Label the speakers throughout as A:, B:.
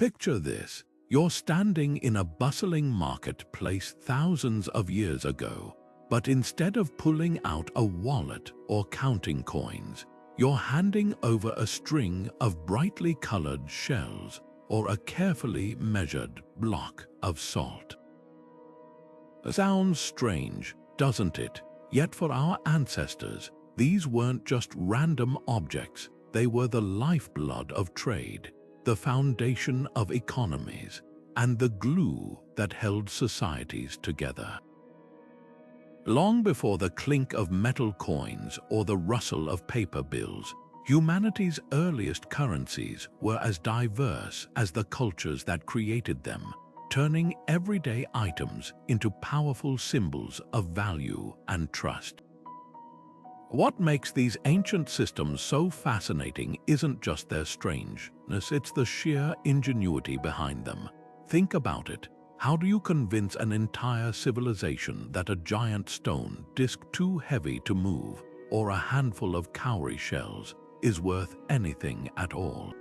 A: Picture this. You're standing in a bustling marketplace thousands of years ago, but instead of pulling out a wallet or counting coins, you're handing over a string of brightly colored shells or a carefully measured block of salt. Sounds strange, doesn't it? Yet for our ancestors, these weren't just random objects, they were the lifeblood of trade, the foundation of economies, and the glue that held societies together. Long before the clink of metal coins or the rustle of paper bills, humanity's earliest currencies were as diverse as the cultures that created them, turning everyday items into powerful symbols of value and trust. What makes these ancient systems so fascinating isn't just their strangeness, it's the sheer ingenuity behind them. Think about it. How do you convince an entire civilization that a giant stone disc too heavy to move or a handful of cowrie shells is worth anything at all?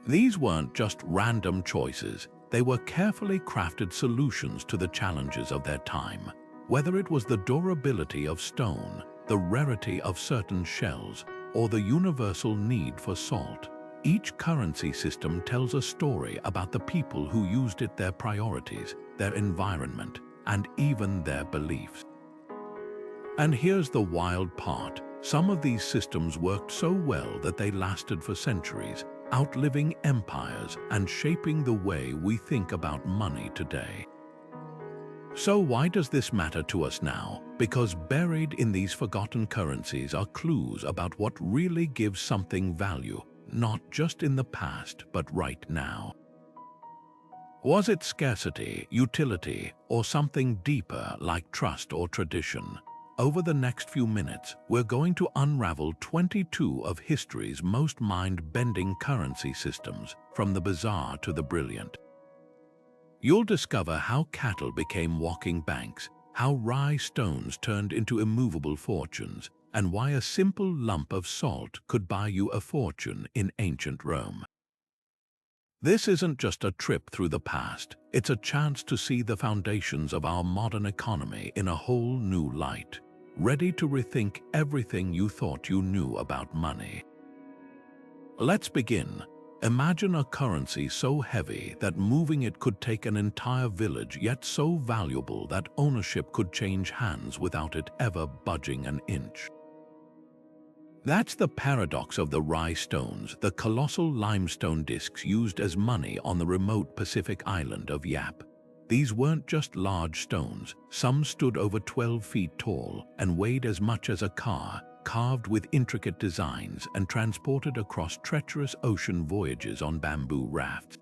A: These weren't just random choices, they were carefully crafted solutions to the challenges of their time. Whether it was the durability of stone, the rarity of certain shells, or the universal need for salt, each currency system tells a story about the people who used it, their priorities, their environment, and even their beliefs. And here's the wild part. Some of these systems worked so well that they lasted for centuries, outliving empires and shaping the way we think about money today. So why does this matter to us now? Because buried in these forgotten currencies are clues about what really gives something value, not just in the past, but right now. Was it scarcity, utility, or something deeper like trust or tradition? Over the next few minutes, we're going to unravel 22 of history's most mind-bending currency systems, from the bizarre to the brilliant. You'll discover how cattle became walking banks, how rye stones turned into immovable fortunes, and why a simple lump of salt could buy you a fortune in ancient Rome. This isn't just a trip through the past, it's a chance to see the foundations of our modern economy in a whole new light, ready to rethink everything you thought you knew about money. Let's begin. Imagine a currency so heavy that moving it could take an entire village, yet so valuable that ownership could change hands without it ever budging an inch. That's the paradox of the Rye Stones, the colossal limestone discs used as money on the remote Pacific island of Yap. These weren't just large stones, some stood over 12 feet tall and weighed as much as a car, carved with intricate designs and transported across treacherous ocean voyages on bamboo rafts.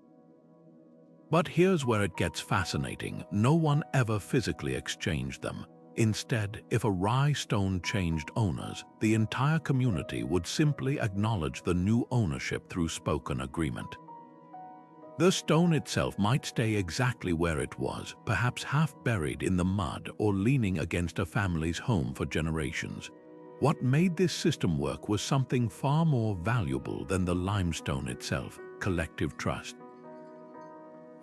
A: But here's where it gets fascinating. No one ever physically exchanged them. Instead, if a rye stone changed owners, the entire community would simply acknowledge the new ownership through spoken agreement. The stone itself might stay exactly where it was, perhaps half buried in the mud or leaning against a family's home for generations. What made this system work was something far more valuable than the limestone itself: collective trust.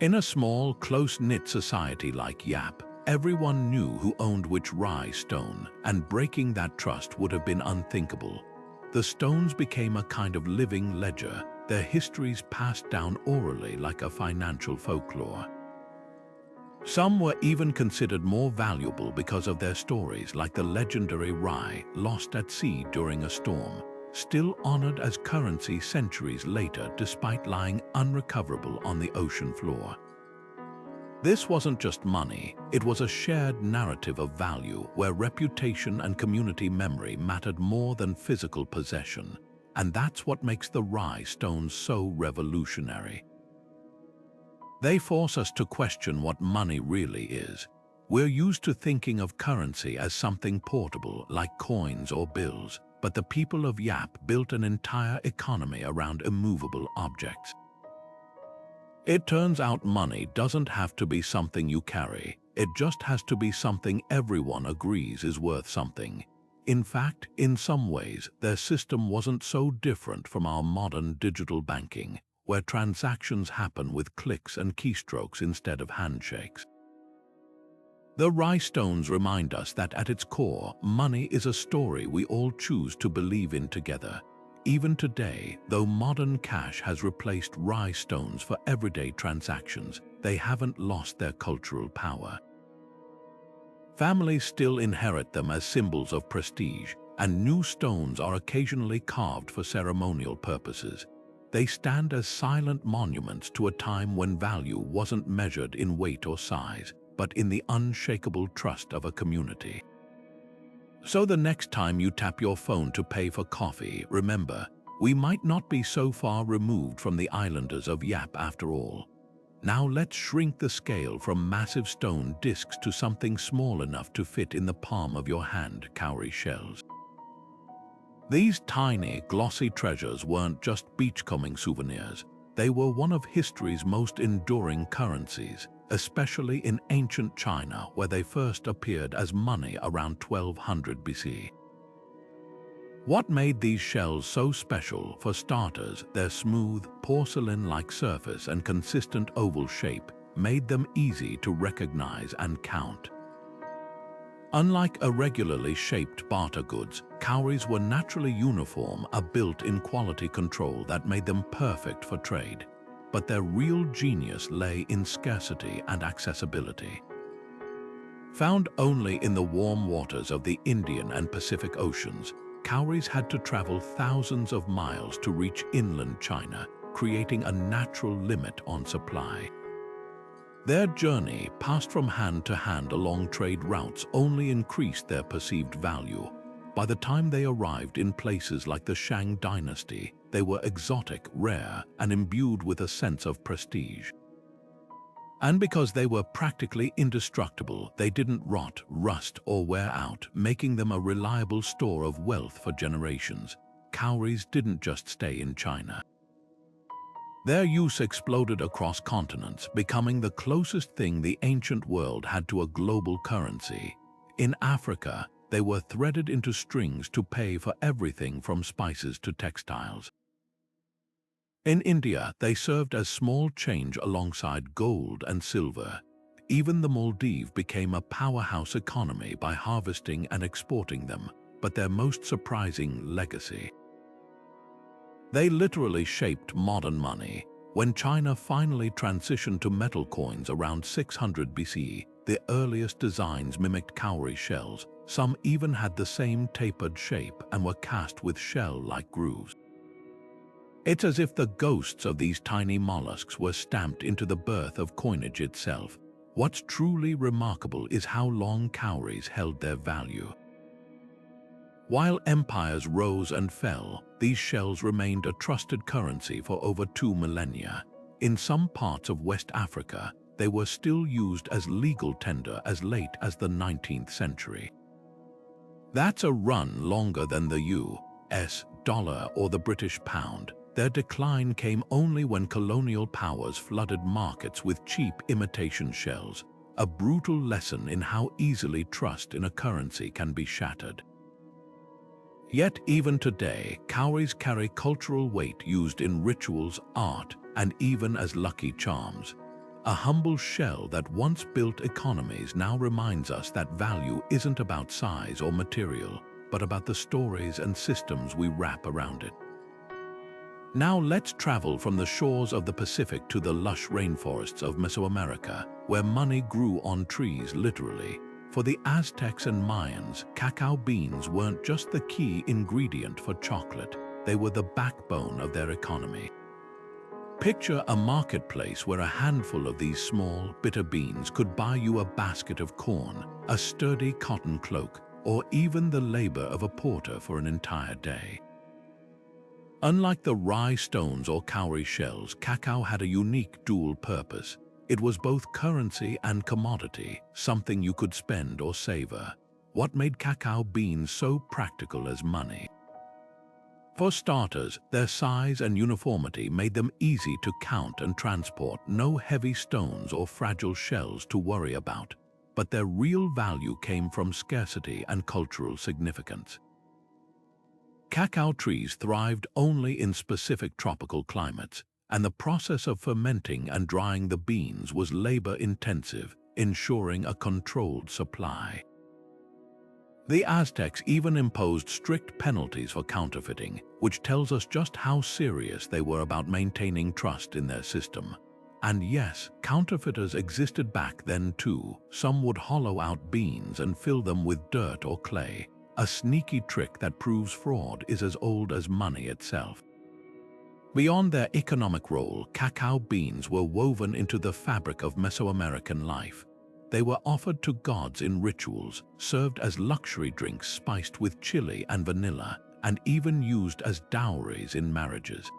A: In a small, close-knit society like Yap, everyone knew who owned which rye stone, and breaking that trust would have been unthinkable. The stones became a kind of living ledger, their histories passed down orally like a financial folklore. Some were even considered more valuable because of their stories, like the legendary rye lost at sea during a storm, still honored as currency centuries later despite lying unrecoverable on the ocean floor. This wasn't just money, it was a shared narrative of value where reputation and community memory mattered more than physical possession. And that's what makes the Rye Stones so revolutionary. They force us to question what money really is. We're used to thinking of currency as something portable, like coins or bills, but the people of Yap built an entire economy around immovable objects. It turns out money doesn't have to be something you carry, it just has to be something everyone agrees is worth something. In fact, in some ways, their system wasn't so different from our modern digital banking. where transactions happen with clicks and keystrokes instead of handshakes. The Rye Stones remind us that at its core, money is a story we all choose to believe in together. Even today, though modern cash has replaced Rye Stones for everyday transactions, they haven't lost their cultural power. Families still inherit them as symbols of prestige, and new stones are occasionally carved for ceremonial purposes. They stand as silent monuments to a time when value wasn't measured in weight or size, but in the unshakable trust of a community. So the next time you tap your phone to pay for coffee, remember, we might not be so far removed from the islanders of Yap after all. Now let's shrink the scale from massive stone discs to something small enough to fit in the palm of your hand, cowrie shells. These tiny, glossy treasures weren't just beachcombing souvenirs. They were one of history's most enduring currencies, especially in ancient China, where they first appeared as money around 1200 BC. What made these shells so special? For starters, their smooth, porcelain-like surface and consistent oval shape made them easy to recognize and count. Unlike irregularly shaped barter goods, cowries were naturally uniform, a built-in quality control that made them perfect for trade. But their real genius lay in scarcity and accessibility. Found only in the warm waters of the Indian and Pacific Oceans, cowries had to travel thousands of miles to reach inland China, creating a natural limit on supply. Their journey, passed from hand to hand along trade routes, only increased their perceived value. By the time they arrived in places like the Shang dynasty, they were exotic, rare, and imbued with a sense of prestige. And because they were practically indestructible, they didn't rot, rust, or wear out, making them a reliable store of wealth for generations. Cowries didn't just stay in China. Their use exploded across continents, becoming the closest thing the ancient world had to a global currency. In Africa, they were threaded into strings to pay for everything from spices to textiles. In India, they served as small change alongside gold and silver. Even the Maldives became a powerhouse economy by harvesting and exporting them, but their most surprising legacy. They literally shaped modern money. When China finally transitioned to metal coins around 600 BC, the earliest designs mimicked cowrie shells. Some even had the same tapered shape and were cast with shell-like grooves. It's as if the ghosts of these tiny mollusks were stamped into the birth of coinage itself. What's truly remarkable is how long cowries held their value. While empires rose and fell, these shells remained a trusted currency for over 2 millennia. In some parts of West Africa, they were still used as legal tender as late as the 19th century. That's a run longer than the US dollar or the British pound. Their decline came only when colonial powers flooded markets with cheap imitation shells, a brutal lesson in how easily trust in a currency can be shattered. Yet even today, cowries carry cultural weight, used in rituals, art, and even as lucky charms. A humble shell that once built economies now reminds us that value isn't about size or material, but about the stories and systems we wrap around it. Now let's travel from the shores of the Pacific to the lush rainforests of Mesoamerica, where money grew on trees literally. For the Aztecs and Mayans, cacao beans weren't just the key ingredient for chocolate, they were the backbone of their economy. Picture a marketplace where a handful of these small, bitter beans could buy you a basket of corn, a sturdy cotton cloak, or even the labor of a porter for an entire day. Unlike the Rye Stones or cowrie shells, cacao had a unique dual purpose. It was both currency and commodity, something you could spend or savor. What made cacao beans so practical as money? For starters, their size and uniformity made them easy to count and transport, no heavy stones or fragile shells to worry about. But their real value came from scarcity and cultural significance. Cacao trees thrived only in specific tropical climates, and the process of fermenting and drying the beans was labor-intensive, ensuring a controlled supply. The Aztecs even imposed strict penalties for counterfeiting, which tells us just how serious they were about maintaining trust in their system. And yes, counterfeiters existed back then too. Some would hollow out beans and fill them with dirt or clay, a sneaky trick that proves fraud is as old as money itself. Beyond their economic role, cacao beans were woven into the fabric of Mesoamerican life. They were offered to gods in rituals, served as luxury drinks spiced with chili and vanilla, and even used as dowries in marriages.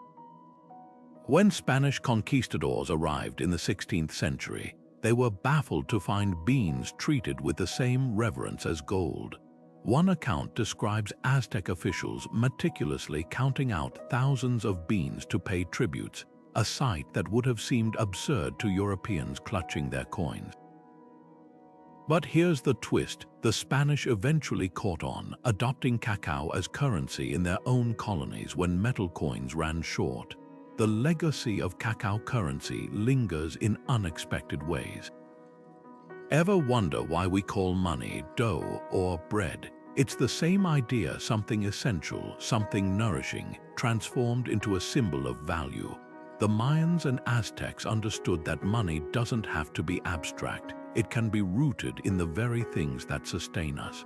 A: When Spanish conquistadors arrived in the 16th century, they were baffled to find beans treated with the same reverence as gold. One account describes Aztec officials meticulously counting out thousands of beans to pay tributes, a sight that would have seemed absurd to Europeans clutching their coins. But here's the twist: the Spanish eventually caught on, adopting cacao as currency in their own colonies when metal coins ran short. The legacy of cacao currency lingers in unexpected ways. Ever wonder why we call money dough or bread? It's the same idea: something essential, something nourishing, transformed into a symbol of value. The Mayans and Aztecs understood that money doesn't have to be abstract. It can be rooted in the very things that sustain us.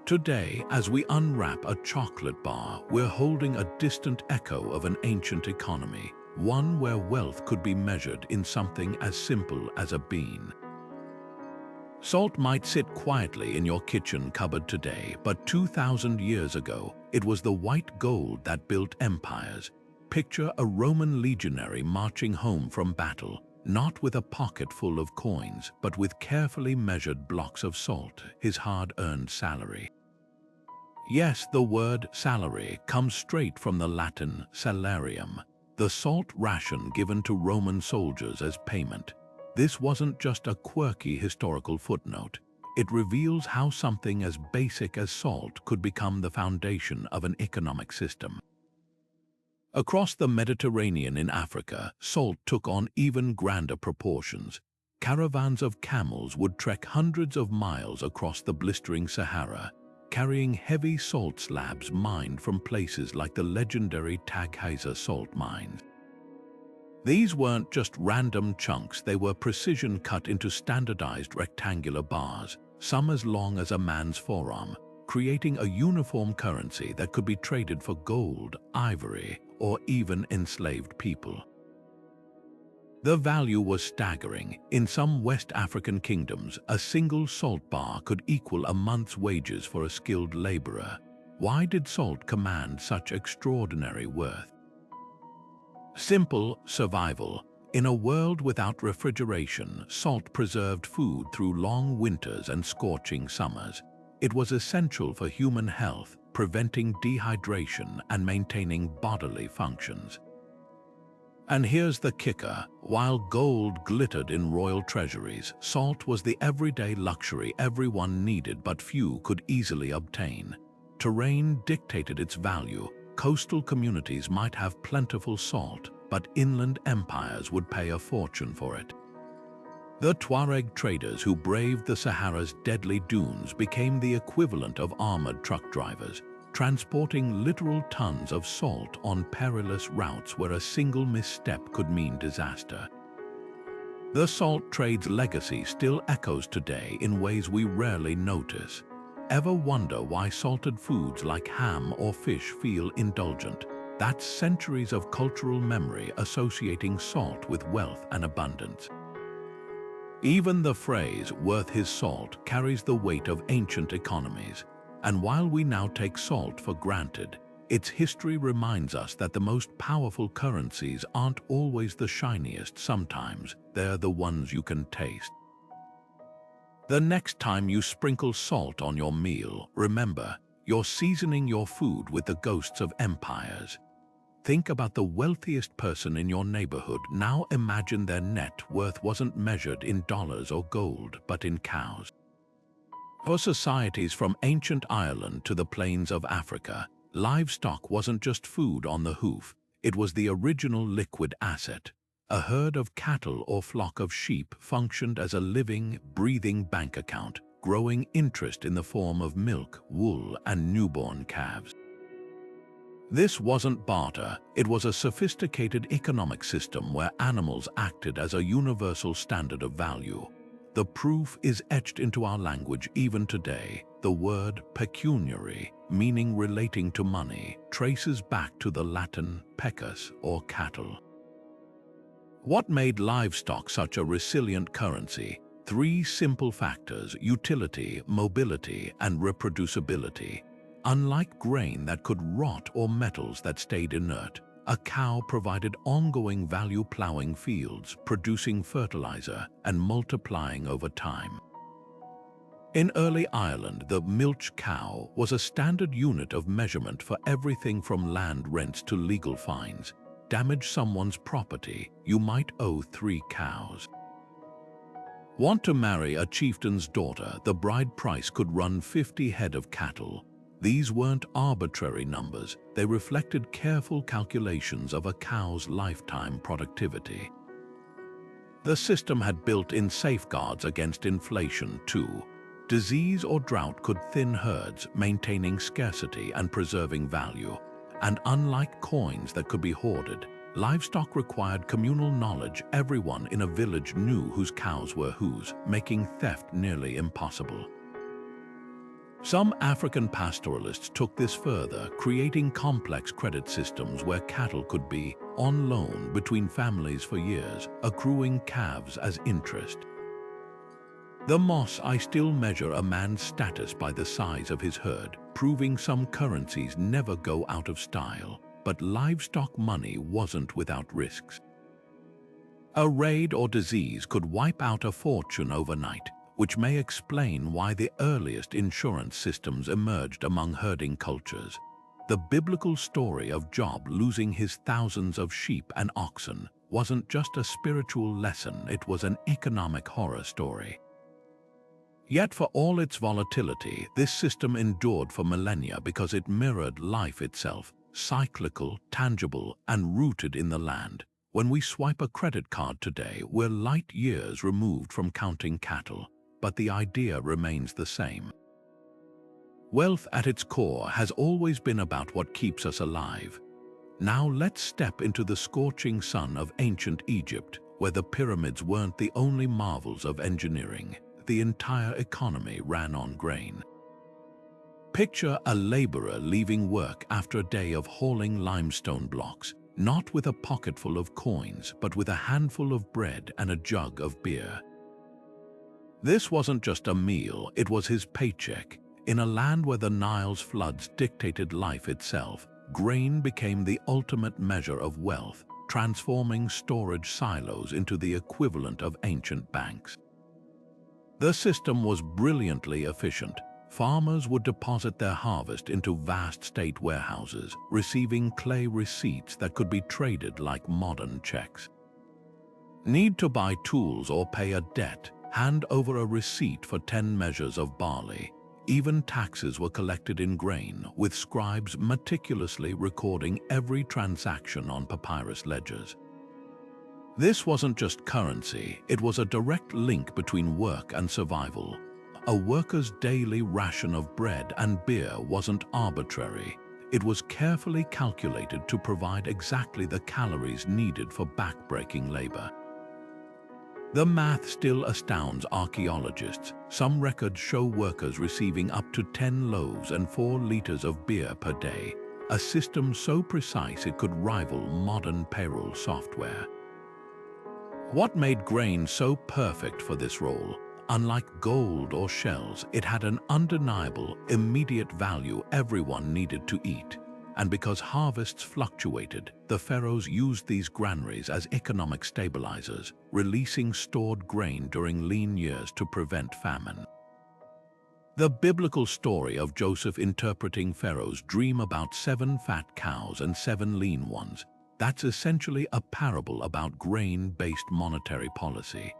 A: Today, as we unwrap a chocolate bar, we're holding a distant echo of an ancient economy, one where wealth could be measured in something as simple as a bean. Salt might sit quietly in your kitchen cupboard today, but 2,000 years ago, it was the white gold that built empires. Picture a Roman legionary marching home from battle, not with a pocket full of coins, but with carefully measured blocks of salt, his hard-earned salary. Yes, the word salary comes straight from the Latin salarium, the salt ration given to Roman soldiers as payment. This wasn't just a quirky historical footnote. It reveals how something as basic as salt could become the foundation of an economic system. Across the Mediterranean in Africa, salt took on even grander proportions. Caravans of camels would trek hundreds of miles across the blistering Sahara, carrying heavy salt slabs mined from places like the legendary Taghaza salt mines. These weren't just random chunks, they were precision cut into standardized rectangular bars, some as long as a man's forearm, creating a uniform currency that could be traded for gold, ivory, or even enslaved people. The value was staggering. In some West African kingdoms, a single salt bar could equal a month's wages for a skilled laborer. Why did salt command such extraordinary worth? Simple: survival. In a world without refrigeration, salt preserved food through long winters and scorching summers. It was essential for human health, preventing dehydration and maintaining bodily functions. And here's the kicker: while gold glittered in royal treasuries, salt was the everyday luxury everyone needed but few could easily obtain. Terrain dictated its value. Coastal communities might have plentiful salt, but inland empires would pay a fortune for it. The Tuareg traders who braved the Sahara's deadly dunes became the equivalent of armored truck drivers, transporting literal tons of salt on perilous routes where a single misstep could mean disaster. The salt trade's legacy still echoes today in ways we rarely notice. Ever wonder why salted foods like ham or fish feel indulgent? That's centuries of cultural memory associating salt with wealth and abundance. Even the phrase "worth his salt" carries the weight of ancient economies. And while we now take salt for granted, its history reminds us that the most powerful currencies aren't always the shiniest. Sometimes they're the ones you can taste. The next time you sprinkle salt on your meal, remember, you're seasoning your food with the ghosts of empires. Think about the wealthiest person in your neighborhood. Now imagine their net worth wasn't measured in dollars or gold, but in cows. For societies from ancient Ireland to the plains of Africa, livestock wasn't just food on the hoof. it was the original liquid asset. A herd of cattle or flock of sheep functioned as a living, breathing bank account, growing interest in the form of milk, wool, and newborn calves. This wasn't barter, it was a sophisticated economic system where animals acted as a universal standard of value. The proof is etched into our language even today. The word pecuniary, meaning relating to money, traces back to the Latin pecus, or cattle. What made livestock such a resilient currency? Three simple factors: utility, mobility, and reproducibility. Unlike grain that could rot or metals that stayed inert, a cow provided ongoing value, plowing fields, producing fertilizer, and multiplying over time. In early Ireland, the milch cow was a standard unit of measurement for everything from land rents to legal fines. Damage someone's property, you might owe 3 cows. Want to marry a chieftain's daughter, the bride price could run 50 head of cattle. These weren't arbitrary numbers, they reflected careful calculations of a cow's lifetime productivity. The system had built-in safeguards against inflation too. Disease or drought could thin herds, maintaining scarcity and preserving value. And unlike coins that could be hoarded, livestock required communal knowledge. Everyone in a village knew whose cows were whose, making theft nearly impossible. Some African pastoralists took this further, creating complex credit systems where cattle could be on loan between families for years, accruing calves as interest. The Moss I still measure a man's status by the size of his herd, proving some currencies never go out of style, but livestock money wasn't without risks. A raid or disease could wipe out a fortune overnight, which may explain why the earliest insurance systems emerged among herding cultures. The biblical story of Job losing his thousands of sheep and oxen wasn't just a spiritual lesson, it was an economic horror story. Yet for all its volatility, this system endured for millennia because it mirrored life itself, cyclical, tangible, and rooted in the land. When we swipe a credit card today, we're light years removed from counting cattle, but the idea remains the same. Wealth at its core has always been about what keeps us alive. Now let's step into the scorching sun of ancient Egypt, where the pyramids weren't the only marvels of engineering. The entire economy ran on grain. Picture a laborer leaving work after a day of hauling limestone blocks, not with a pocketful of coins, but with a handful of bread and a jug of beer. This wasn't just a meal, it was his paycheck. In a land where the Nile's floods dictated life itself, grain became the ultimate measure of wealth, transforming storage silos into the equivalent of ancient banks. The system was brilliantly efficient. Farmers would deposit their harvest into vast state warehouses, receiving clay receipts that could be traded like modern checks. Need to buy tools or pay a debt? Hand over a receipt for 10 measures of barley. Even taxes were collected in grain, with scribes meticulously recording every transaction on papyrus ledgers. This wasn't just currency, it was a direct link between work and survival. A worker's daily ration of bread and beer wasn't arbitrary. It was carefully calculated to provide exactly the calories needed for back-breaking labor. The math still astounds archaeologists. Some records show workers receiving up to 10 loaves and 4 liters of beer per day, a system so precise it could rival modern payroll software. What made grain so perfect for this role? Unlike gold or shells, it had an undeniable, immediate value. Everyone needed to eat. And because harvests fluctuated, the pharaohs used these granaries as economic stabilizers, releasing stored grain during lean years to prevent famine. The biblical story of Joseph interpreting Pharaoh's dream about 7 fat cows and 7 lean ones, that's essentially a parable about grain-based monetary policy.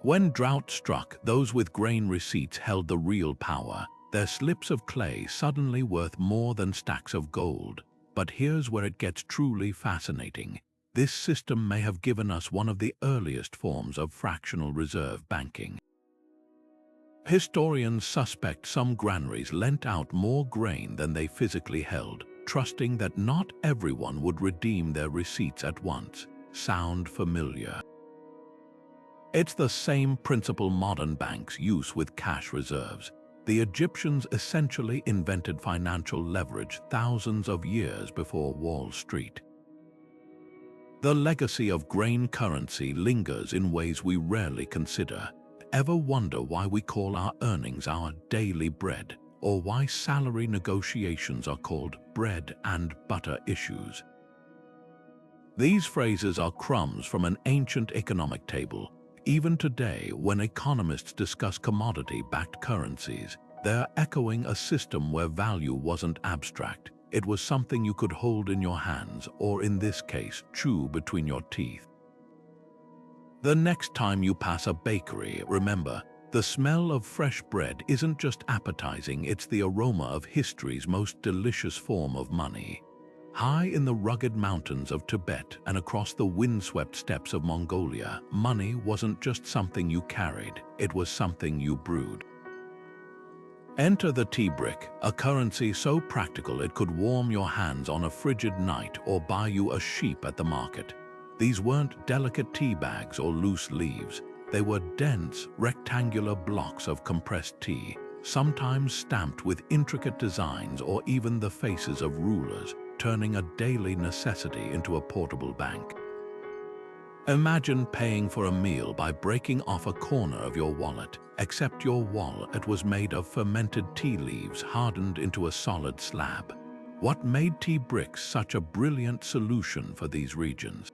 A: When drought struck, those with grain receipts held the real power. Their slips of clay suddenly worth more than stacks of gold. But here's where it gets truly fascinating. This system may have given us one of the earliest forms of fractional reserve banking. Historians suspect some granaries lent out more grain than they physically held, trusting that not everyone would redeem their receipts at once. Sound familiar? It's the same principle modern banks use with cash reserves. The Egyptians essentially invented financial leverage thousands of years before Wall Street. The legacy of grain currency lingers in ways we rarely consider. Ever wonder why we call our earnings our daily bread, or why salary negotiations are called bread and butter issues? These phrases are crumbs from an ancient economic table. Even today, when economists discuss commodity-backed currencies, they're echoing a system where value wasn't abstract. It was something you could hold in your hands, or in this case, chew between your teeth. The next time you pass a bakery, remember, the smell of fresh bread isn't just appetizing, it's the aroma of history's most delicious form of money. High in the rugged mountains of Tibet and across the windswept steppes of Mongolia, money wasn't just something you carried, it was something you brewed. Enter the tea brick, a currency so practical it could warm your hands on a frigid night or buy you a sheep at the market. These weren't delicate tea bags or loose leaves. They were dense, rectangular blocks of compressed tea, sometimes stamped with intricate designs or even the faces of rulers, turning a daily necessity into a portable bank. Imagine paying for a meal by breaking off a corner of your wallet, except your wallet was made of fermented tea leaves hardened into a solid slab. What made tea bricks such a brilliant solution for these regions?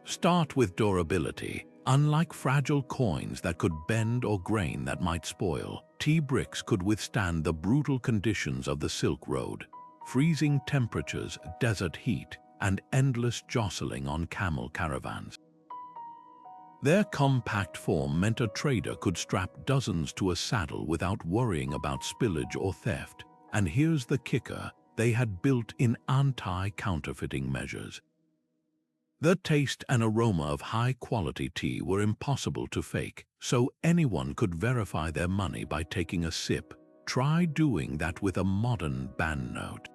A: Start with durability. Unlike fragile coins that could bend or grain that might spoil, tea bricks could withstand the brutal conditions of the Silk Road, freezing temperatures, desert heat, and endless jostling on camel caravans. Their compact form meant a trader could strap dozens to a saddle without worrying about spillage or theft. And here's the kicker, they had built-in anti-counterfeiting measures. The taste and aroma of high-quality tea were impossible to fake, so anyone could verify their money by taking a sip. Try doing that with a modern banknote.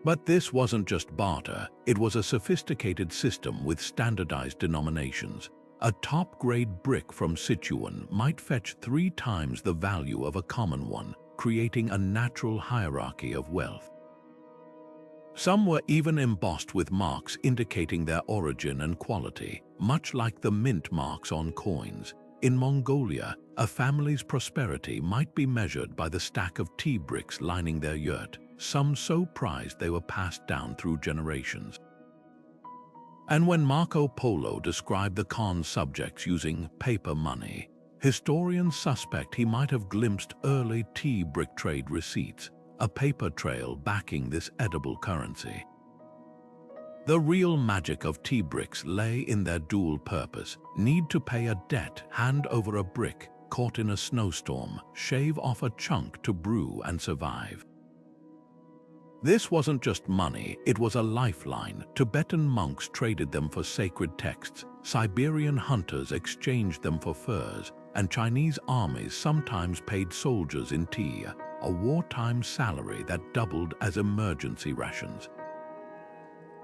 A: But this wasn't just barter, it was a sophisticated system with standardized denominations. A top-grade brick from Sichuan might fetch 3 times the value of a common one, creating a natural hierarchy of wealth. Some were even embossed with marks indicating their origin and quality, much like the mint marks on coins. In Mongolia, a family's prosperity might be measured by the stack of tea bricks lining their yurt, some so prized they were passed down through generations. And when Marco Polo described the Khan's subjects using paper money, historians suspect he might have glimpsed early tea brick trade receipts, a paper trail backing this edible currency. The real magic of tea bricks lay in their dual purpose: need to pay a debt, hand over a brick, caught in a snowstorm, shave off a chunk to brew and survive. This wasn't just money, it was a lifeline. Tibetan monks traded them for sacred texts, Siberian hunters exchanged them for furs, and Chinese armies sometimes paid soldiers in tea, a wartime salary that doubled as emergency rations.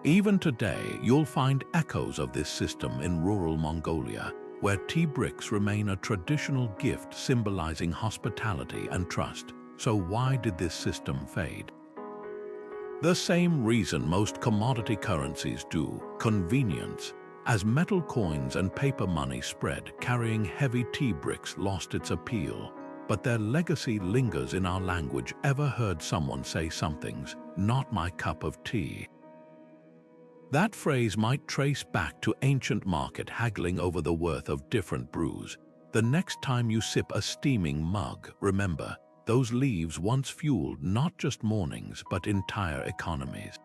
A: Even today, you'll find echoes of this system in rural Mongolia, where tea bricks remain a traditional gift symbolizing hospitality and trust. So why did this system fade? The same reason most commodity currencies do: convenience. As metal coins and paper money spread, carrying heavy tea bricks lost its appeal. But their legacy lingers in our language. Ever heard someone say something's not my cup of tea? That phrase might trace back to ancient market haggling over the worth of different brews. The next time you sip a steaming mug, remember, those leaves once fueled not just mornings but entire economies.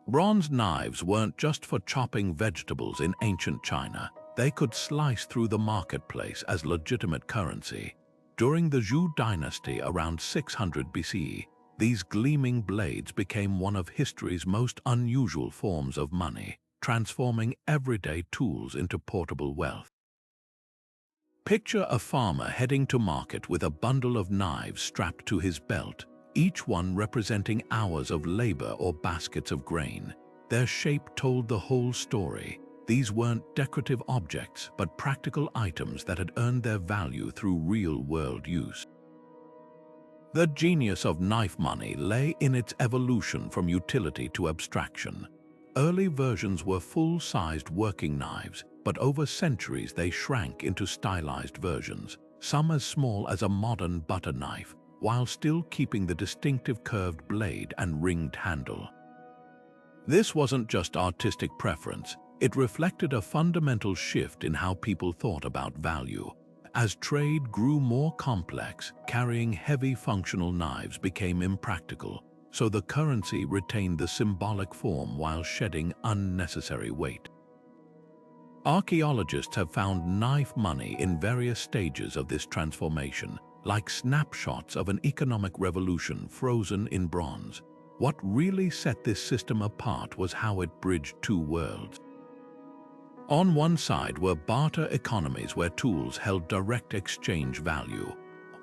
A: Bronze knives weren't just for chopping vegetables in ancient China. They could slice through the marketplace as legitimate currency. During the Zhou dynasty around 600 BCE, these gleaming blades became one of history's most unusual forms of money, transforming everyday tools into portable wealth. Picture a farmer heading to market with a bundle of knives strapped to his belt, each one representing hours of labor or baskets of grain. Their shape told the whole story. These weren't decorative objects, but practical items that had earned their value through real-world use. The genius of knife money lay in its evolution from utility to abstraction. Early versions were full-sized working knives, but over centuries they shrank into stylized versions, some as small as a modern butter knife, while still keeping the distinctive curved blade and ringed handle. This wasn't just artistic preference, it reflected a fundamental shift in how people thought about value. As trade grew more complex, carrying heavy functional knives became impractical, so the currency retained the symbolic form while shedding unnecessary weight. Archaeologists have found knife money in various stages of this transformation, like snapshots of an economic revolution frozen in bronze. What really set this system apart was how it bridged two worlds. On one side were barter economies where tools held direct exchange value.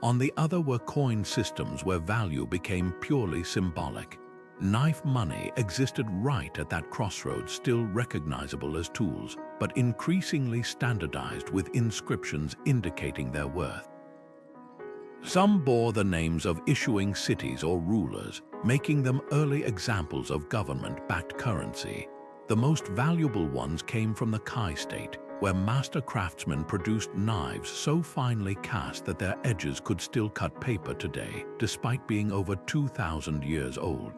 A: On the other were coin systems where value became purely symbolic. Knife money existed right at that crossroads, still recognizable as tools, but increasingly standardized with inscriptions indicating their worth. Some bore the names of issuing cities or rulers, making them early examples of government-backed currency. The most valuable ones came from the Kai state, where master craftsmen produced knives so finely cast that their edges could still cut paper today, despite being over 2,000 years old.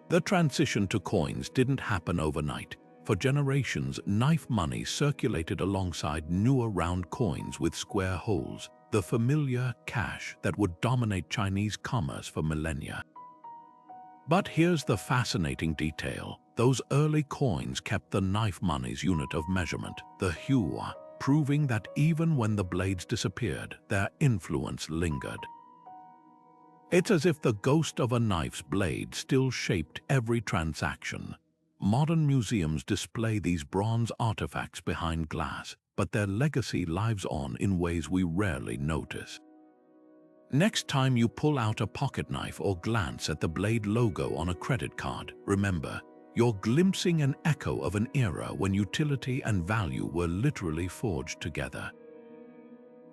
A: The transition to coins didn't happen overnight. For generations, knife money circulated alongside newer round coins with square holes, the familiar cash that would dominate Chinese commerce for millennia. But here's the fascinating detail. Those early coins kept the knife money's unit of measurement, the hua, proving that even when the blades disappeared, their influence lingered. It's as if the ghost of a knife's blade still shaped every transaction. Modern museums display these bronze artifacts behind glass, but their legacy lives on in ways we rarely notice. Next time you pull out a pocket knife or glance at the blade logo on a credit card, remember, you're glimpsing an echo of an era when utility and value were literally forged together.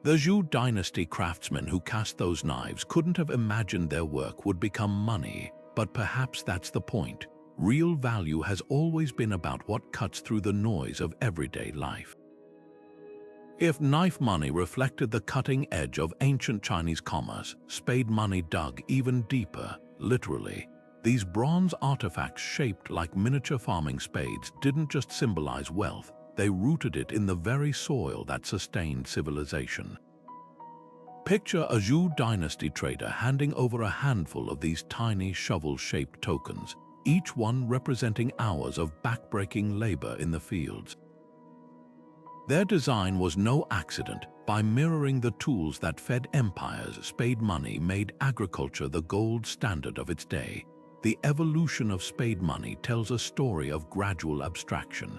A: The Zhou dynasty craftsmen who cast those knives couldn't have imagined their work would become money, but perhaps that's the point. Real value has always been about what cuts through the noise of everyday life. If knife money reflected the cutting edge of ancient Chinese commerce, spade money dug even deeper, literally. These bronze artifacts shaped like miniature farming spades didn't just symbolize wealth, they rooted it in the very soil that sustained civilization. Picture a Zhou dynasty trader handing over a handful of these tiny shovel-shaped tokens, each one representing hours of backbreaking labor in the fields. Their design was no accident. By mirroring the tools that fed empires, spade money made agriculture the gold standard of its day. The evolution of spade money tells a story of gradual abstraction.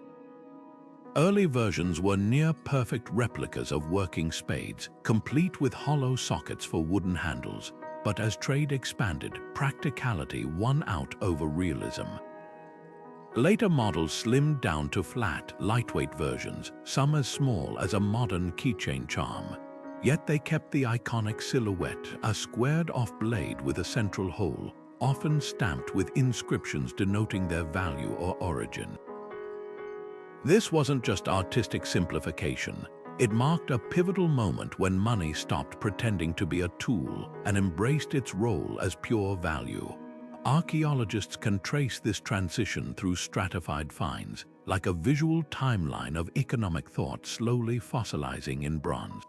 A: Early versions were near-perfect replicas of working spades, complete with hollow sockets for wooden handles. But as trade expanded, practicality won out over realism. Later models slimmed down to flat, lightweight versions, some as small as a modern keychain charm. Yet they kept the iconic silhouette, a squared-off blade with a central hole, often stamped with inscriptions denoting their value or origin. This wasn't just artistic simplification. It marked a pivotal moment when money stopped pretending to be a tool and embraced its role as pure value. Archaeologists can trace this transition through stratified finds, like a visual timeline of economic thought slowly fossilizing in bronze.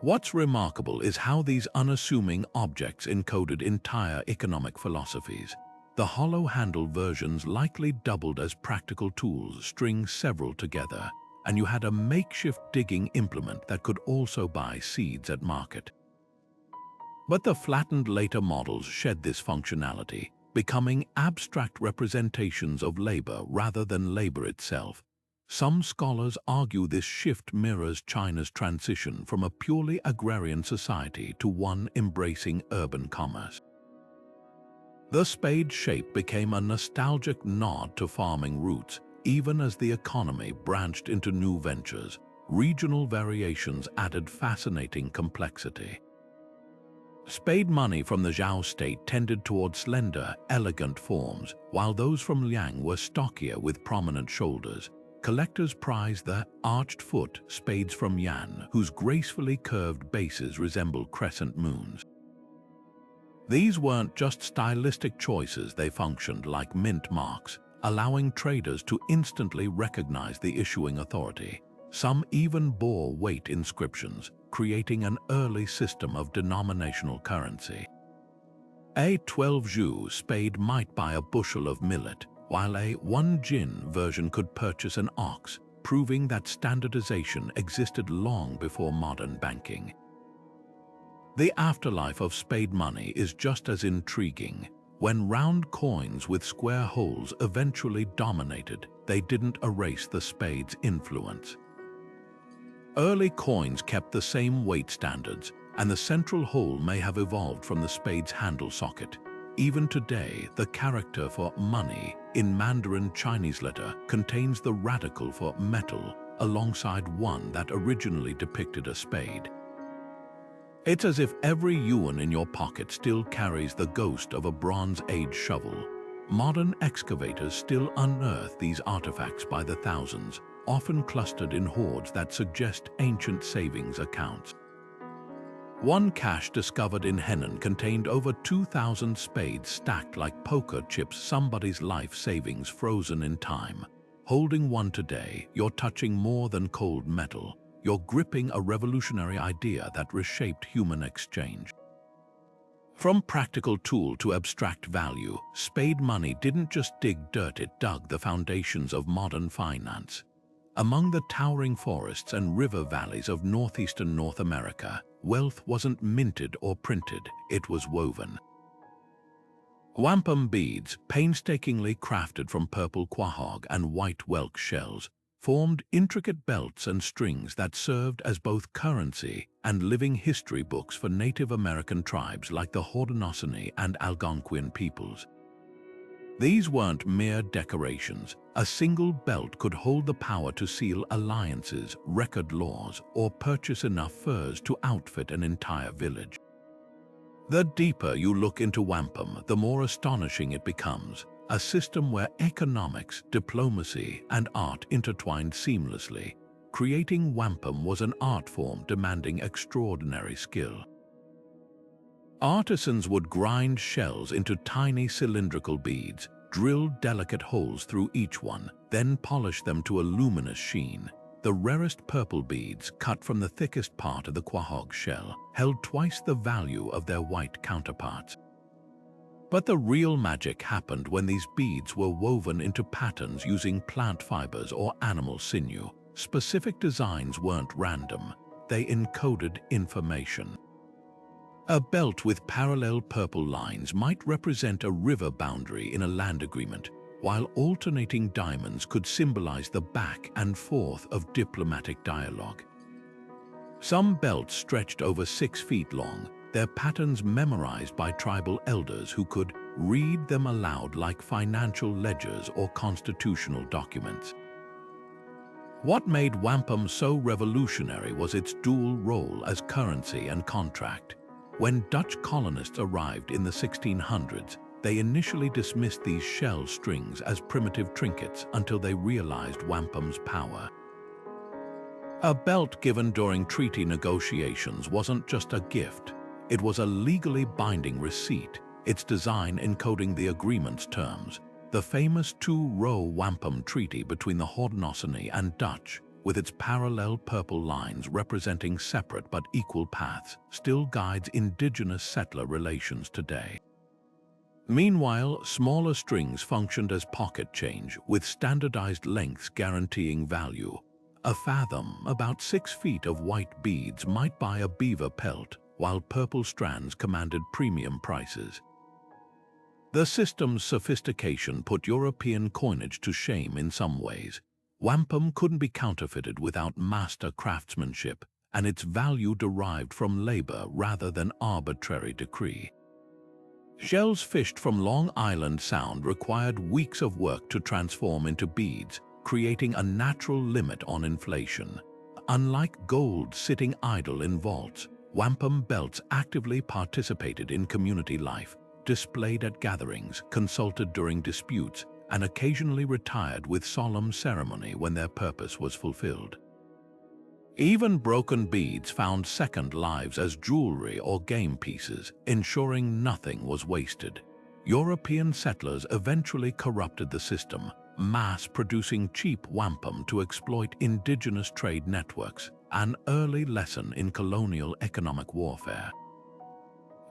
A: What's remarkable is how these unassuming objects encoded entire economic philosophies. The hollow-handled versions likely doubled as practical tools, string several together, and you had a makeshift digging implement that could also buy seeds at market. But the flattened later models shed this functionality, becoming abstract representations of labor rather than labor itself. Some scholars argue this shift mirrors China's transition from a purely agrarian society to one embracing urban commerce. The spade shape became a nostalgic nod to farming roots, even as the economy branched into new ventures. Regional variations added fascinating complexity. Spade money from the Zhao state tended toward slender, elegant forms, while those from Liang were stockier with prominent shoulders. Collectors prized the arched foot spades from Yan, whose gracefully curved bases resemble crescent moons. These weren't just stylistic choices, they functioned like mint marks, allowing traders to instantly recognize the issuing authority. Some even bore weight inscriptions, creating an early system of denominational currency. A 12-zhu spade might buy a bushel of millet, while a 1-jin version could purchase an ox, proving that standardization existed long before modern banking. The afterlife of spade money is just as intriguing. When round coins with square holes eventually dominated, they didn't erase the spade's influence. Early coins kept the same weight standards, and the central hole may have evolved from the spade's handle socket. Even today, the character for money in Mandarin Chinese letter contains the radical for metal alongside one that originally depicted a spade. It's as if every yuan in your pocket still carries the ghost of a Bronze Age shovel. Modern excavators still unearth these artifacts by the thousands, often clustered in hoards that suggest ancient savings accounts. One cache discovered in Henan contained over 2,000 spades stacked like poker chips, somebody's life savings frozen in time. Holding one today, you're touching more than cold metal. You're gripping a revolutionary idea that reshaped human exchange. From practical tool to abstract value, spade money didn't just dig dirt, it dug the foundations of modern finance. Among the towering forests and river valleys of northeastern North America, wealth wasn't minted or printed, it was woven. Wampum beads, painstakingly crafted from purple quahog and white whelk shells, formed intricate belts and strings that served as both currency and living history books for Native American tribes like the Haudenosaunee and Algonquian peoples. These weren't mere decorations. A single belt could hold the power to seal alliances, record laws, or purchase enough furs to outfit an entire village. The deeper you look into wampum, the more astonishing it becomes. A system where economics, diplomacy, and art intertwined seamlessly. Creating wampum was an art form demanding extraordinary skill. Artisans would grind shells into tiny cylindrical beads, drill delicate holes through each one, then polish them to a luminous sheen. The rarest purple beads, cut from the thickest part of the quahog shell, held twice the value of their white counterparts. But the real magic happened when these beads were woven into patterns using plant fibers or animal sinew. Specific designs weren't random, they encoded information. A belt with parallel purple lines might represent a river boundary in a land agreement, while alternating diamonds could symbolize the back and forth of diplomatic dialogue. Some belts stretched over 6 feet long, their patterns memorized by tribal elders who could read them aloud like financial ledgers or constitutional documents. What made wampum so revolutionary was its dual role as currency and contract. When Dutch colonists arrived in the 1600s, they initially dismissed these shell strings as primitive trinkets until they realized wampum's power. A belt given during treaty negotiations wasn't just a gift. It was a legally binding receipt, its design encoding the agreement's terms. The famous two-row wampum treaty between the Haudenosaunee and Dutch, with its parallel purple lines representing separate but equal paths, still guides indigenous settler relations today. Meanwhile, smaller strings functioned as pocket change, with standardized lengths guaranteeing value. A fathom, about 6 feet of white beads, might buy a beaver pelt, while purple strands commanded premium prices. The system's sophistication put European coinage to shame in some ways. Wampum couldn't be counterfeited without master craftsmanship, and its value derived from labor rather than arbitrary decree. Shells fished from Long Island Sound required weeks of work to transform into beads, creating a natural limit on inflation. Unlike gold sitting idle in vaults, wampum belts actively participated in community life, displayed at gatherings, consulted during disputes, and occasionally retired with solemn ceremony when their purpose was fulfilled. Even broken beads found second lives as jewelry or game pieces, ensuring nothing was wasted. European settlers eventually corrupted the system, mass-producing cheap wampum to exploit indigenous trade networks, an early lesson in colonial economic warfare.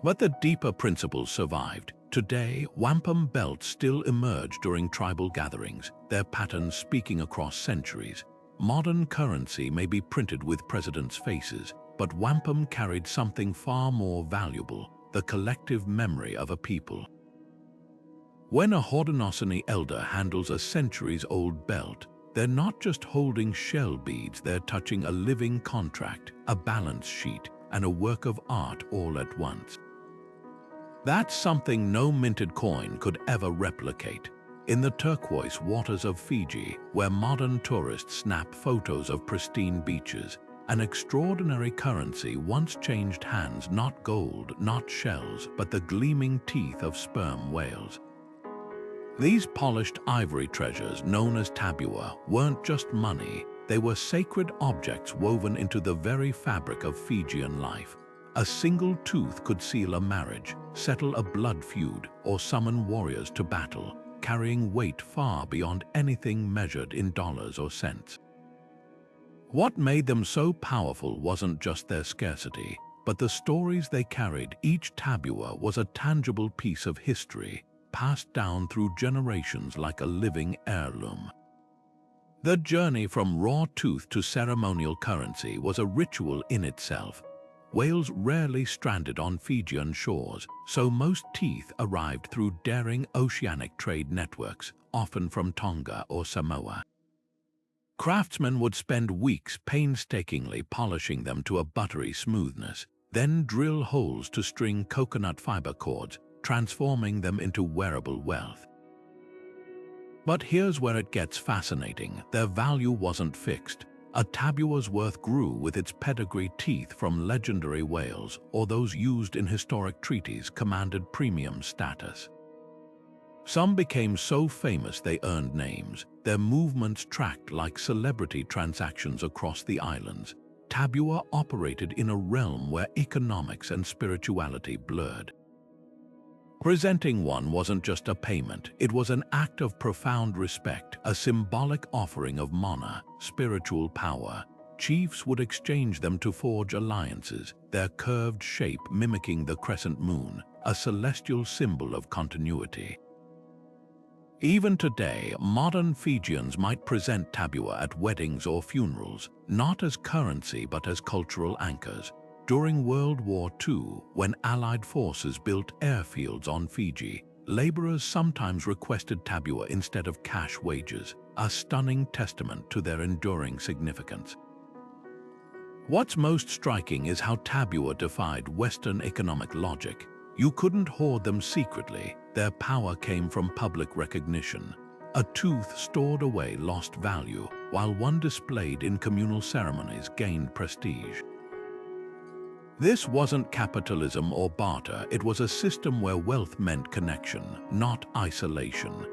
A: But the deeper principles survived. Today, wampum belts still emerge during tribal gatherings, their patterns speaking across centuries. Modern currency may be printed with presidents' faces, but wampum carried something far more valuable, the collective memory of a people. When a Haudenosaunee elder handles a centuries-old belt, they're not just holding shell beads, they're touching a living contract, a balance sheet, and a work of art all at once. That's something no minted coin could ever replicate. In the turquoise waters of Fiji, where modern tourists snap photos of pristine beaches, an extraordinary currency once changed hands, not gold, not shells, but the gleaming teeth of sperm whales. These polished ivory treasures, known as tabua, weren't just money, they were sacred objects woven into the very fabric of Fijian life. A single tooth could seal a marriage, settle a blood feud, or summon warriors to battle, carrying weight far beyond anything measured in dollars or cents. What made them so powerful wasn't just their scarcity, but the stories they carried. Each tabua was a tangible piece of history, passed down through generations like a living heirloom. The journey from raw tooth to ceremonial currency was a ritual in itself. Whales rarely stranded on Fijian shores, so most teeth arrived through daring oceanic trade networks, often from Tonga or Samoa. Craftsmen would spend weeks painstakingly polishing them to a buttery smoothness, then drill holes to string coconut fiber cords, transforming them into wearable wealth. But here's where it gets fascinating. Their value wasn't fixed. A tabua's worth grew with its pedigree. Teeth from legendary whales or those used in historic treaties commanded premium status. Some became so famous they earned names, their movements tracked like celebrity transactions across the islands. Tabua operated in a realm where economics and spirituality blurred. Presenting one wasn't just a payment, it was an act of profound respect, a symbolic offering of mana, spiritual power. Chiefs would exchange them to forge alliances, their curved shape mimicking the crescent moon, a celestial symbol of continuity. Even today, modern Fijians might present tabua at weddings or funerals, not as currency but as cultural anchors. During World War II, when Allied forces built airfields on Fiji, laborers sometimes requested tabua instead of cash wages, a stunning testament to their enduring significance. What's most striking is how tabua defied Western economic logic. You couldn't hoard them secretly, their power came from public recognition. A tooth stored away lost value, while one displayed in communal ceremonies gained prestige. This wasn't capitalism or barter, it was a system where wealth meant connection, not isolation.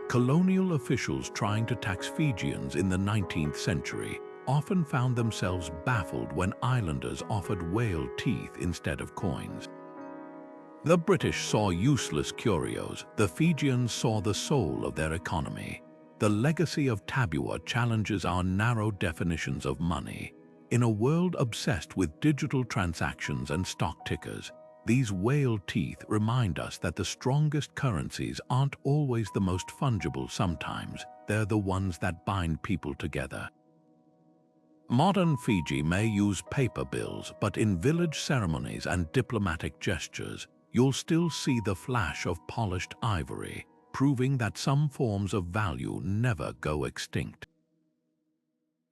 A: Colonial officials trying to tax Fijians in the 19th century often found themselves baffled when islanders offered whale teeth instead of coins. The British saw useless curios, the Fijians saw the soul of their economy. The legacy of tabua challenges our narrow definitions of money. In a world obsessed with digital transactions and stock tickers, these whale teeth remind us that the strongest currencies aren't always the most fungible. Sometimes they're the ones that bind people together. Modern Fiji may use paper bills, but in village ceremonies and diplomatic gestures, you'll still see the flash of polished ivory, proving that some forms of value never go extinct.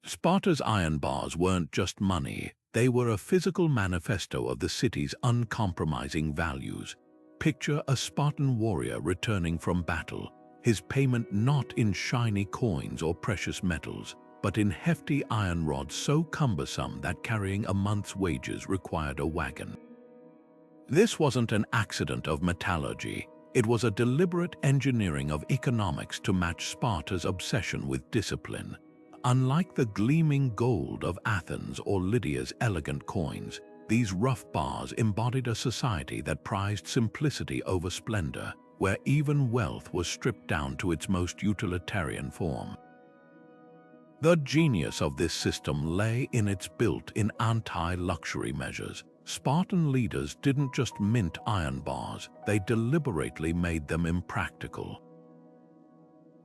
A: Sparta's iron bars weren't just money, they were a physical manifesto of the city's uncompromising values. Picture a Spartan warrior returning from battle, his payment not in shiny coins or precious metals, but in hefty iron rods so cumbersome that carrying a month's wages required a wagon. This wasn't an accident of metallurgy, it was a deliberate engineering of economics to match Sparta's obsession with discipline. Unlike the gleaming gold of Athens or Lydia's elegant coins, these rough bars embodied a society that prized simplicity over splendor, where even wealth was stripped down to its most utilitarian form. The genius of this system lay in its built-in anti-luxury measures. Spartan leaders didn't just mint iron bars, they deliberately made them impractical.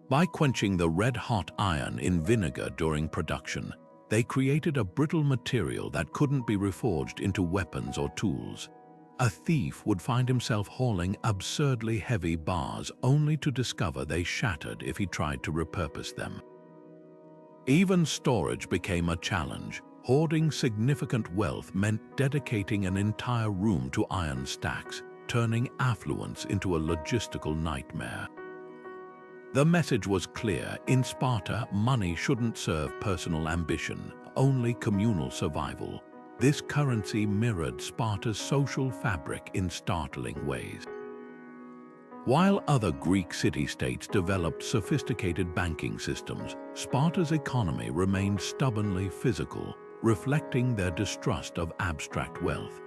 A: By quenching the red-hot iron in vinegar during production, they created a brittle material that couldn't be reforged into weapons or tools. A thief would find himself hauling absurdly heavy bars only to discover they shattered if he tried to repurpose them. Even storage became a challenge. Hoarding significant wealth meant dedicating an entire room to iron stacks, turning affluence into a logistical nightmare. The message was clear: in Sparta, money shouldn't serve personal ambition, only communal survival. This currency mirrored Sparta's social fabric in startling ways. While other Greek city-states developed sophisticated banking systems, Sparta's economy remained stubbornly physical, reflecting their distrust of abstract wealth.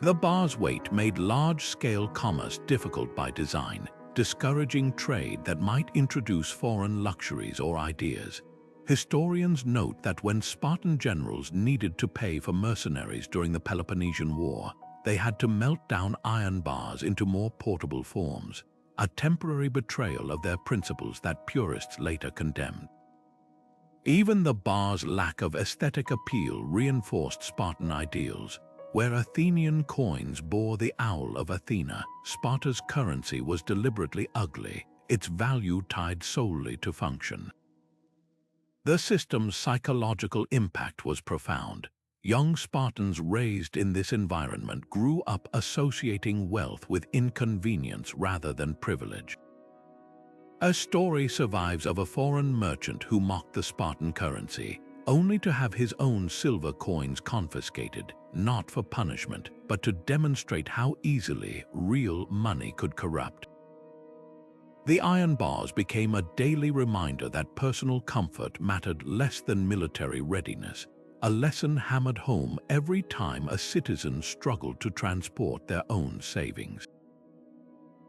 A: The bar's weight made large-scale commerce difficult by design, discouraging trade that might introduce foreign luxuries or ideas. Historians note that when Spartan generals needed to pay for mercenaries during the Peloponnesian War, they had to melt down iron bars into more portable forms, a temporary betrayal of their principles that purists later condemned. Even the bar's lack of aesthetic appeal reinforced Spartan ideals. Where Athenian coins bore the owl of Athena, Sparta's currency was deliberately ugly, its value tied solely to function. The system's psychological impact was profound. Young Spartans raised in this environment grew up associating wealth with inconvenience rather than privilege. A story survives of a foreign merchant who mocked the Spartan currency, only to have his own silver coins confiscated, not for punishment, but to demonstrate how easily real money could corrupt. The iron bars became a daily reminder that personal comfort mattered less than military readiness, a lesson hammered home every time a citizen struggled to transport their own savings.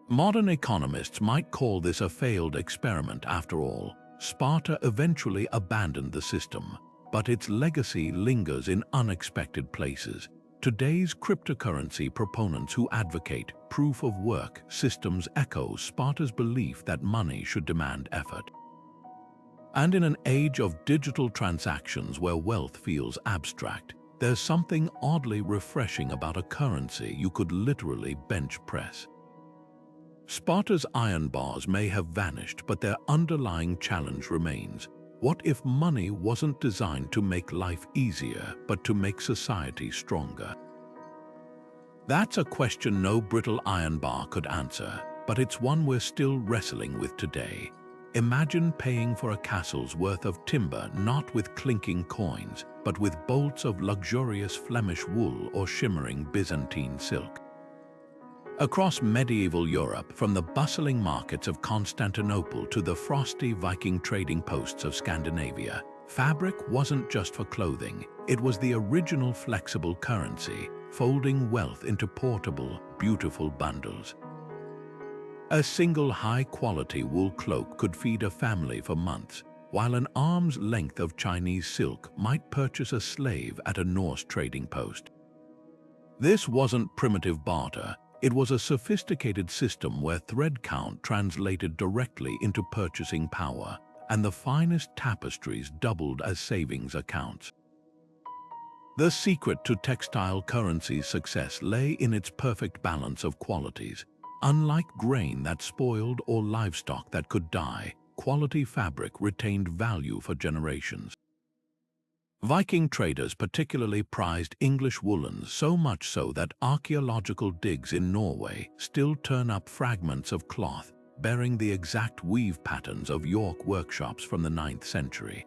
A: Modern economists might call this a failed experiment after all. Sparta eventually abandoned the system, but its legacy lingers in unexpected places. Today's cryptocurrency proponents who advocate proof-of-work systems echo Sparta's belief that money should demand effort. And in an age of digital transactions where wealth feels abstract, there's something oddly refreshing about a currency you could literally bench press. Sparta's iron bars may have vanished, but their underlying challenge remains. What if money wasn't designed to make life easier, but to make society stronger? That's a question no brittle iron bar could answer, but it's one we're still wrestling with today. Imagine paying for a castle's worth of timber not with clinking coins, but with bolts of luxurious Flemish wool or shimmering Byzantine silk. Across medieval Europe, from the bustling markets of Constantinople to the frosty Viking trading posts of Scandinavia, fabric wasn't just for clothing, it was the original flexible currency, folding wealth into portable, beautiful bundles. A single high-quality wool cloak could feed a family for months, while an arm's length of Chinese silk might purchase a slave at a Norse trading post. This wasn't primitive barter. It was a sophisticated system where thread count translated directly into purchasing power, and the finest tapestries doubled as savings accounts. The secret to textile currency's success lay in its perfect balance of qualities. Unlike grain that spoiled or livestock that could die, quality fabric retained value for generations. Viking traders particularly prized English woolens, so much so that archaeological digs in Norway still turn up fragments of cloth bearing the exact weave patterns of York workshops from the 9th century.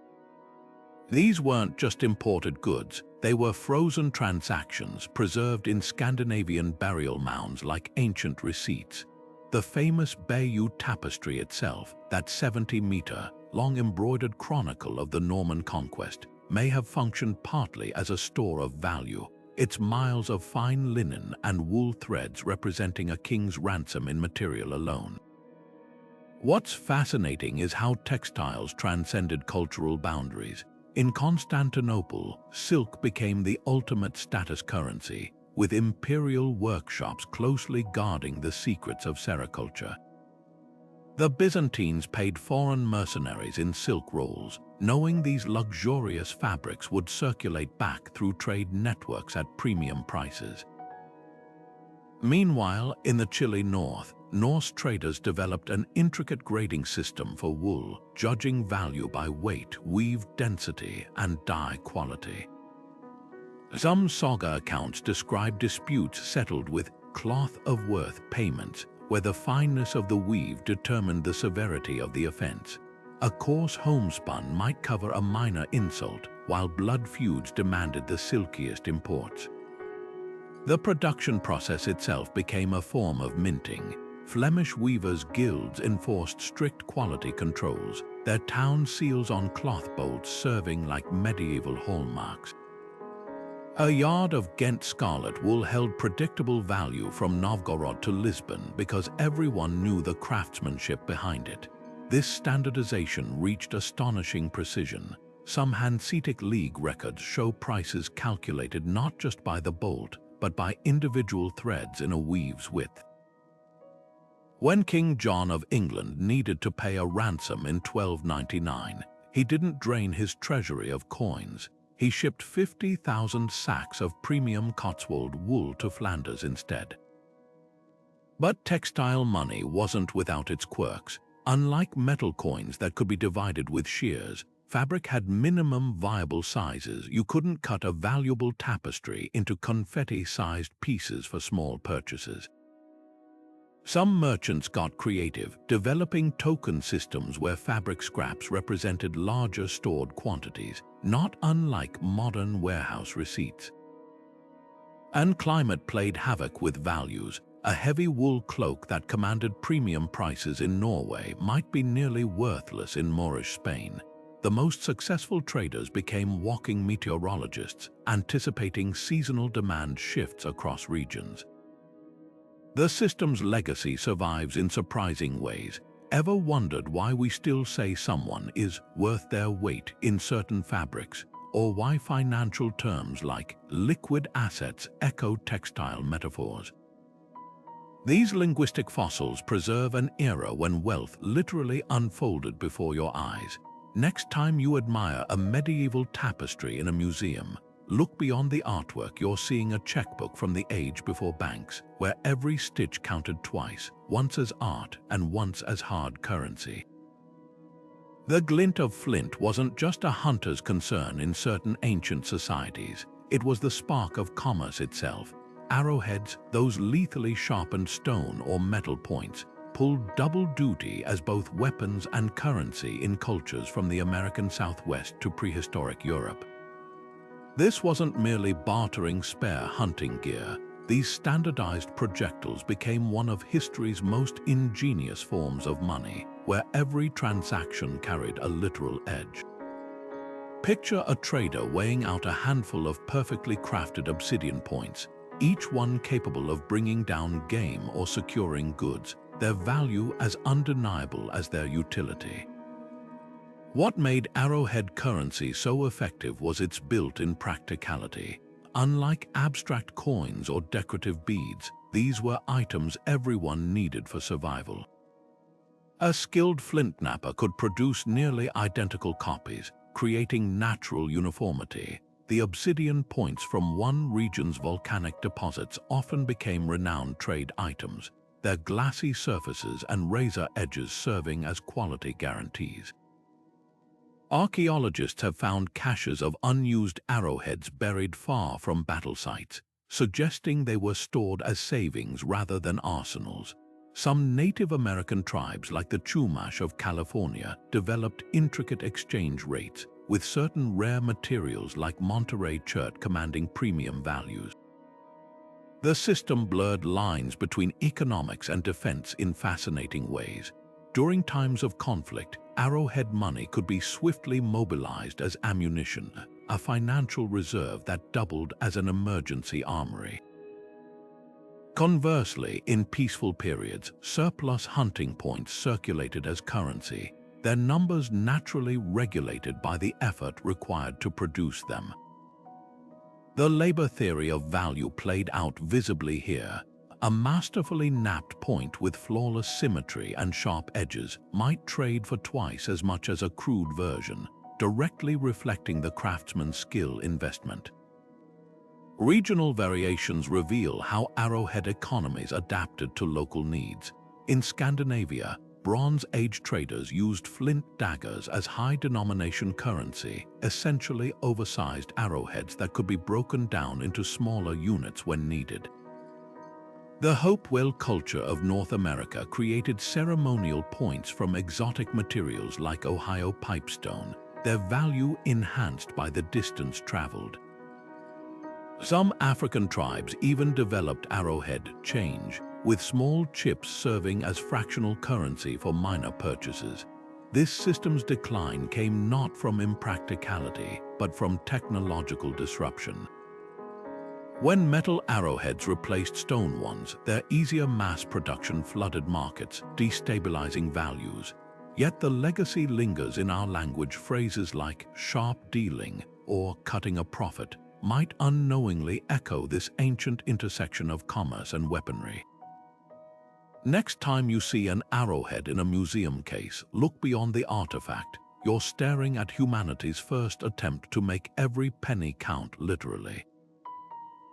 A: These weren't just imported goods, they were frozen transactions preserved in Scandinavian burial mounds like ancient receipts. The famous Bayeux tapestry itself, that 70-meter-long embroidered chronicle of the Norman conquest, may have functioned partly as a store of value, its miles of fine linen and wool threads representing a king's ransom in material alone. What's fascinating is how textiles transcended cultural boundaries. In Constantinople, silk became the ultimate status currency, with imperial workshops closely guarding the secrets of sericulture. The Byzantines paid foreign mercenaries in silk rolls, knowing these luxurious fabrics would circulate back through trade networks at premium prices. Meanwhile, in the chilly north, Norse traders developed an intricate grading system for wool, judging value by weight, weave density, and dye quality. Some saga accounts describe disputes settled with cloth of worth payments, where the fineness of the weave determined the severity of the offense. A coarse homespun might cover a minor insult, while blood feuds demanded the silkiest imports. The production process itself became a form of minting. Flemish weavers' guilds enforced strict quality controls, their town seals on cloth bolts serving like medieval hallmarks. A yard of Ghent scarlet wool held predictable value from Novgorod to Lisbon because everyone knew the craftsmanship behind it. This standardization reached astonishing precision. Some Hanseatic League records show prices calculated not just by the bolt, but by individual threads in a weave's width. When King John of England needed to pay a ransom in 1299, he didn't drain his treasury of coins. He shipped 50,000 sacks of premium Cotswold wool to Flanders instead. But textile money wasn't without its quirks. Unlike metal coins that could be divided with shears, fabric had minimum viable sizes. You couldn't cut a valuable tapestry into confetti-sized pieces for small purchases. Some merchants got creative, developing token systems where fabric scraps represented larger stored quantities, not unlike modern warehouse receipts. And climate played havoc with values. A heavy wool cloak that commanded premium prices in Norway might be nearly worthless in Moorish Spain. The most successful traders became walking meteorologists, anticipating seasonal demand shifts across regions. The system's legacy survives in surprising ways. Ever wondered why we still say someone is worth their weight in certain fabrics, or why financial terms like liquid assets echo textile metaphors? These linguistic fossils preserve an era when wealth literally unfolded before your eyes. Next time you admire a medieval tapestry in a museum, look beyond the artwork. You're seeing a checkbook from the age before banks, where every stitch counted twice, once as art and once as hard currency. The glint of flint wasn't just a hunter's concern in certain ancient societies. It was the spark of commerce itself. Arrowheads, those lethally sharpened stone or metal points, pulled double duty as both weapons and currency in cultures from the American Southwest to prehistoric Europe. This wasn't merely bartering spare hunting gear. These standardized projectiles became one of history's most ingenious forms of money, where every transaction carried a literal edge. Picture a trader weighing out a handful of perfectly crafted obsidian points, each one capable of bringing down game or securing goods, their value as undeniable as their utility. What made Arrowhead currency so effective was its built-in practicality. Unlike abstract coins or decorative beads, these were items everyone needed for survival. A skilled flint knapper could produce nearly identical copies, creating natural uniformity. The obsidian points from one region's volcanic deposits often became renowned trade items, their glassy surfaces and razor edges serving as quality guarantees. Archaeologists have found caches of unused arrowheads buried far from battle sites, suggesting they were stored as savings rather than arsenals. Some Native American tribes like the Chumash of California developed intricate exchange rates, with certain rare materials like Monterey chert commanding premium values. The system blurred lines between economics and defense in fascinating ways. During times of conflict, arrowhead money could be swiftly mobilized as ammunition, a financial reserve that doubled as an emergency armory. Conversely, in peaceful periods, surplus hunting points circulated as currency, their numbers naturally regulated by the effort required to produce them. The labor theory of value played out visibly here. A masterfully napped point with flawless symmetry and sharp edges might trade for twice as much as a crude version, directly reflecting the craftsman's skill investment. Regional variations reveal how arrowhead economies adapted to local needs. In Scandinavia, Bronze Age traders used flint daggers as high-denomination currency, essentially oversized arrowheads that could be broken down into smaller units when needed. The Hopewell culture of North America created ceremonial points from exotic materials like Ohio pipestone, their value enhanced by the distance traveled. Some African tribes even developed arrowhead change, with small chips serving as fractional currency for minor purchases. This system's decline came not from impracticality, but from technological disruption. When metal arrowheads replaced stone ones, their easier mass production flooded markets, destabilizing values. Yet the legacy lingers in our language. Phrases like sharp dealing or cutting a profit might unknowingly echo this ancient intersection of commerce and weaponry. Next time you see an arrowhead in a museum case, look beyond the artifact. You're staring at humanity's first attempt to make every penny count literally.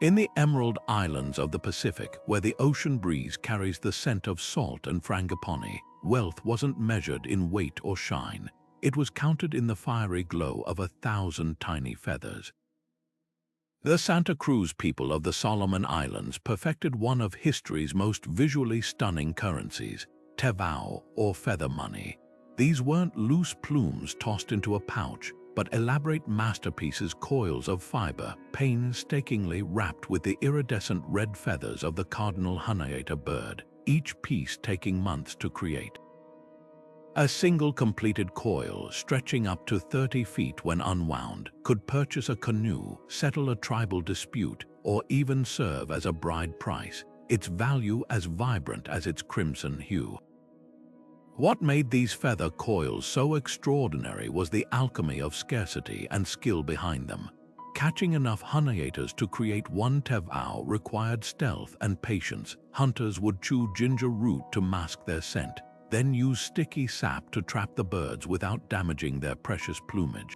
A: In the Emerald Islands of the Pacific, where the ocean breeze carries the scent of salt and frangipani, wealth wasn't measured in weight or shine. It was counted in the fiery glow of 1,000 tiny feathers. The Santa Cruz people of the Solomon Islands perfected one of history's most visually stunning currencies, Tevau, or feather money. These weren't loose plumes tossed into a pouch, but elaborate masterpieces, coils of fiber, painstakingly wrapped with the iridescent red feathers of the cardinal Hunaita bird, each piece taking months to create. A single completed coil, stretching up to 30 feet when unwound, could purchase a canoe, settle a tribal dispute, or even serve as a bride price, its value as vibrant as its crimson hue. What made these feather coils so extraordinary was the alchemy of scarcity and skill behind them. Catching enough Hunaitas to create one Tevau required stealth and patience. Hunters would chew ginger root to mask their scent, then use sticky sap to trap the birds without damaging their precious plumage.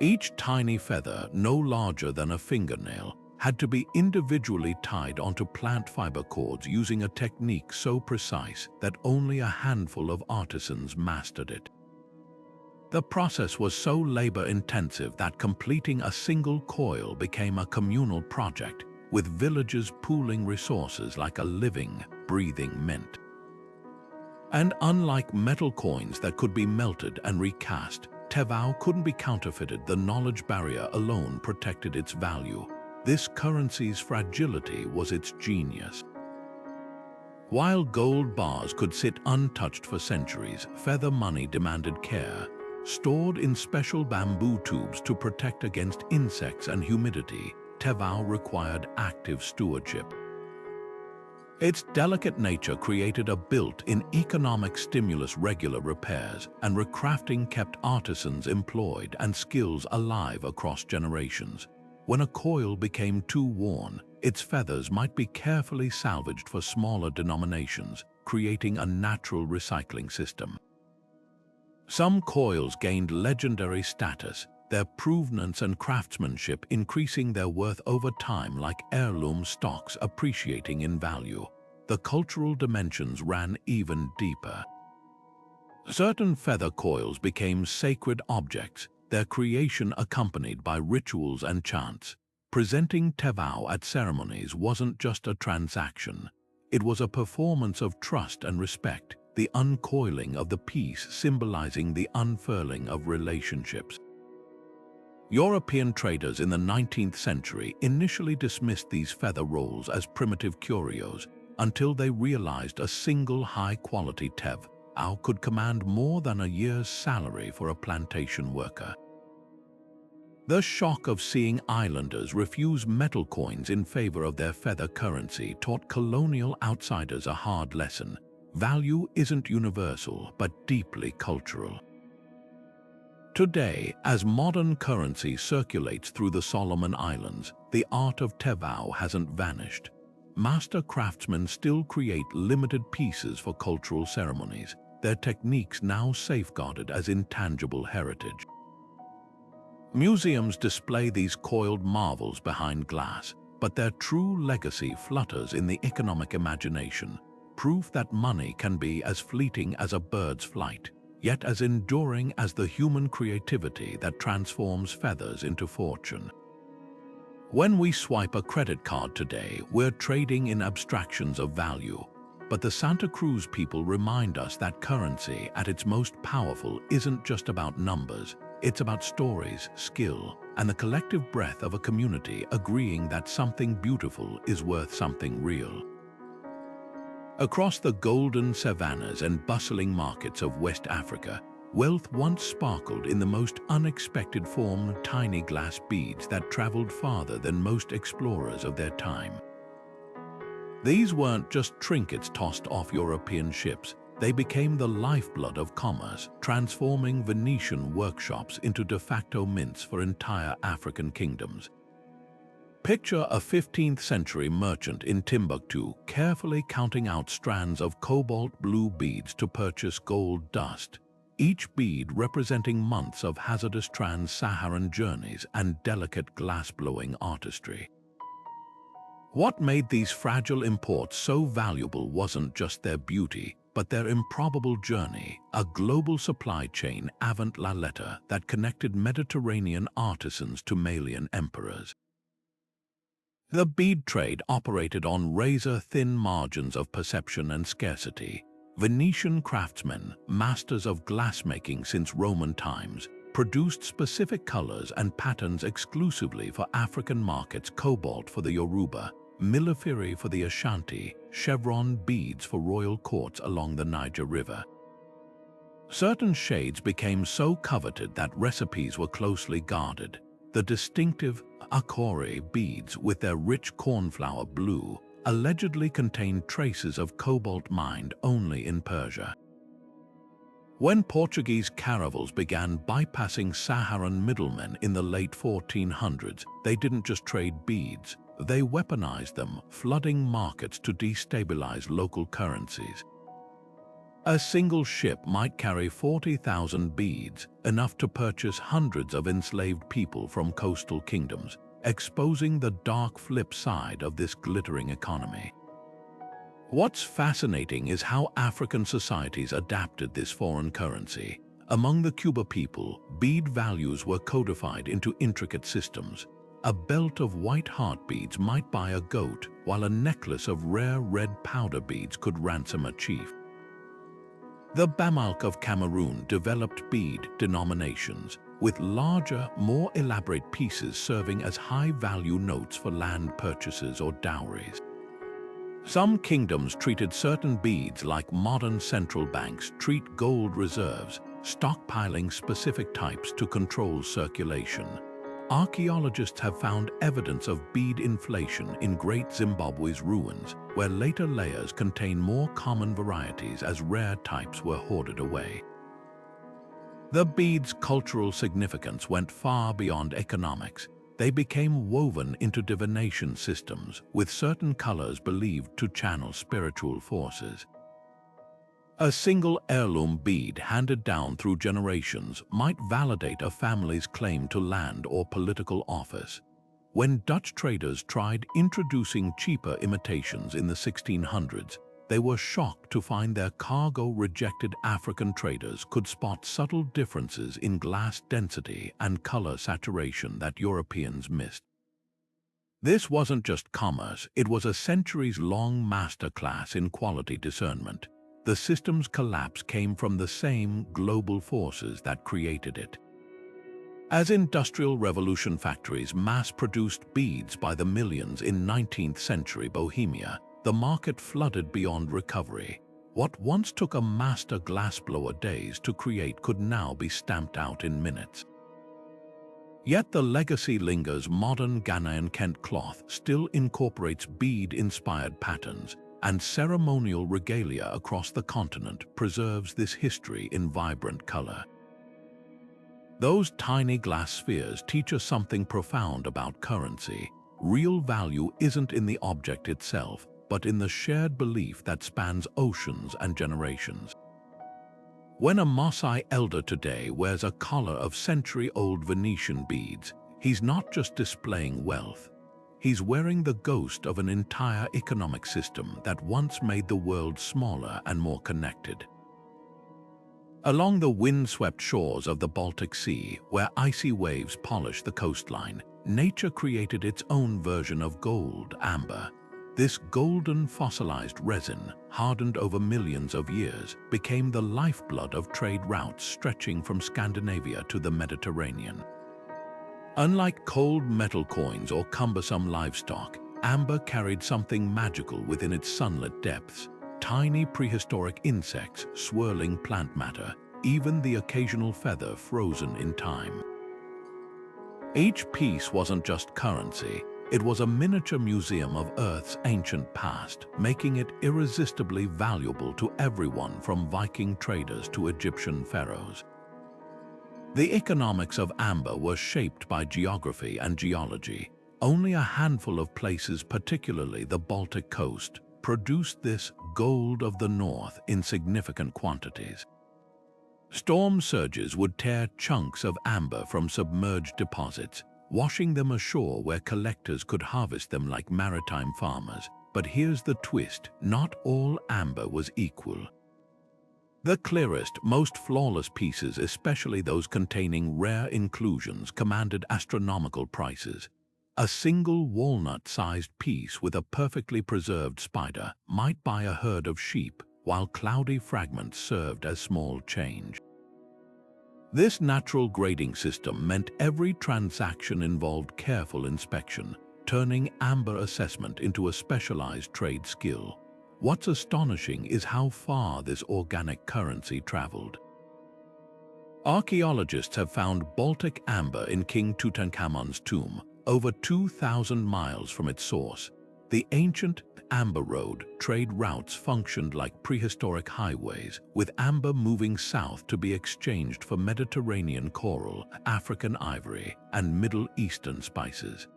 A: Each tiny feather, no larger than a fingernail, had to be individually tied onto plant fiber cords using a technique so precise that only a handful of artisans mastered it. The process was so labor-intensive that completing a single coil became a communal project, with villages pooling resources like a living, breathing mint. And unlike metal coins that could be melted and recast, Tevau couldn't be counterfeited. The knowledge barrier alone protected its value. This currency's fragility was its genius. While gold bars could sit untouched for centuries, feather money demanded care. Stored in special bamboo tubes to protect against insects and humidity, Tevau required active stewardship. Its delicate nature created a built-in economic stimulus. Regular repairs and recrafting kept artisans employed and skills alive across generations. When a coil became too worn, its feathers might be carefully salvaged for smaller denominations, creating a natural recycling system. Some coils gained legendary status, their provenance and craftsmanship increasing their worth over time like heirloom stocks appreciating in value. The cultural dimensions ran even deeper. Certain feather coils became sacred objects, their creation accompanied by rituals and chants. Presenting Tevau at ceremonies wasn't just a transaction. It was a performance of trust and respect, the uncoiling of the piece symbolizing the unfurling of relationships. European traders in the 19th century initially dismissed these feather rolls as primitive curios until they realized a single high-quality Tevau could command more than a year's salary for a plantation worker. The shock of seeing islanders refuse metal coins in favor of their feather currency taught colonial outsiders a hard lesson. Value isn't universal, but deeply cultural. Today, as modern currency circulates through the Solomon Islands, the art of Tevau hasn't vanished. Master craftsmen still create limited pieces for cultural ceremonies, their techniques now safeguarded as intangible heritage. Museums display these coiled marvels behind glass, but their true legacy flutters in the economic imagination, proof that money can be as fleeting as a bird's flight, yet as enduring as the human creativity that transforms feathers into fortune. When we swipe a credit card today, we're trading in abstractions of value, but the Santa Cruz people remind us that currency at its most powerful isn't just about numbers. It's about stories, skill, and the collective breath of a community agreeing that something beautiful is worth something real. Across the golden savannas and bustling markets of West Africa, wealth once sparkled in the most unexpected form, tiny glass beads that traveled farther than most explorers of their time. These weren't just trinkets tossed off European ships. They became the lifeblood of commerce, transforming Venetian workshops into de facto mints for entire African kingdoms. Picture a 15th century merchant in Timbuktu carefully counting out strands of cobalt blue beads to purchase gold dust, each bead representing months of hazardous trans-Saharan journeys and delicate glass-blowing artistry. What made these fragile imports so valuable wasn't just their beauty, but their improbable journey, a global supply chain avant la lettre that connected Mediterranean artisans to Malian emperors. The bead trade operated on razor-thin margins of perception and scarcity. Venetian craftsmen, masters of glassmaking since Roman times, produced specific colors and patterns exclusively for African markets: cobalt for the Yoruba, millefeuille for the Ashanti, chevron beads for royal courts along the Niger River. Certain shades became so coveted that recipes were closely guarded. The distinctive cowrie beads with their rich cornflower blue allegedly contained traces of cobalt mined only in Persia. When Portuguese caravels began bypassing Saharan middlemen in the late 1400s, they didn't just trade beads, they weaponized them, flooding markets to destabilize local currencies. A single ship might carry 40,000 beads, enough to purchase hundreds of enslaved people from coastal kingdoms, exposing the dark flip side of this glittering economy. What's fascinating is how African societies adapted this foreign currency. Among the Cuba people, bead values were codified into intricate systems. A belt of white heart beads might buy a goat, while a necklace of rare red powder beads could ransom a chief. The Bamalk of Cameroon developed bead denominations, with larger, more elaborate pieces serving as high-value notes for land purchases or dowries. Some kingdoms treated certain beads like modern central banks treat gold reserves, stockpiling specific types to control circulation. Archaeologists have found evidence of bead inflation in Great Zimbabwe's ruins, where later layers contain more common varieties as rare types were hoarded away. The beads' cultural significance went far beyond economics. They became woven into divination systems, with certain colors believed to channel spiritual forces. A single heirloom bead handed down through generations might validate a family's claim to land or political office. When Dutch traders tried introducing cheaper imitations in the 1600s, they were shocked to find their cargo-rejected African traders could spot subtle differences in glass density and color saturation that Europeans missed. This wasn't just commerce, it was a centuries-long masterclass in quality discernment. The system's collapse came from the same global forces that created it. As Industrial Revolution factories mass-produced beads by the millions in 19th century Bohemia, the market flooded beyond recovery. What once took a master glassblower days to create could now be stamped out in minutes. Yet the legacy lingers. Modern Ghanaian Kent cloth still incorporates bead-inspired patterns, and ceremonial regalia across the continent preserves this history in vibrant color. Those tiny glass spheres teach us something profound about currency. Real value isn't in the object itself, but in the shared belief that spans oceans and generations. When a Maasai elder today wears a collar of century-old Venetian beads, he's not just displaying wealth. He's wearing the ghost of an entire economic system that once made the world smaller and more connected. Along the wind-swept shores of the Baltic Sea, where icy waves polish the coastline, nature created its own version of gold, amber. This golden fossilized resin, hardened over millions of years, became the lifeblood of trade routes stretching from Scandinavia to the Mediterranean. Unlike cold metal coins or cumbersome livestock, amber carried something magical within its sunlit depths. Tiny prehistoric insects swirling plant matter, even the occasional feather frozen in time. Each piece wasn't just currency, it was a miniature museum of Earth's ancient past, making it irresistibly valuable to everyone from Viking traders to Egyptian pharaohs. The economics of amber were shaped by geography and geology. Only a handful of places, particularly the Baltic coast, produced this gold of the north in significant quantities. Storm surges would tear chunks of amber from submerged deposits, washing them ashore where collectors could harvest them like maritime farmers. But here's the twist: not all amber was equal. The clearest, most flawless pieces, especially those containing rare inclusions, commanded astronomical prices. A single walnut-sized piece with a perfectly preserved spider might buy a herd of sheep, while cloudy fragments served as small change. This natural grading system meant every transaction involved careful inspection, turning amber assessment into a specialized trade skill. What's astonishing is how far this organic currency traveled. Archaeologists have found Baltic amber in King Tutankhamun's tomb, over 2,000 miles from its source. The ancient amber road trade routes functioned like prehistoric highways, with amber moving south to be exchanged for Mediterranean coral, African ivory, and Middle Eastern spices.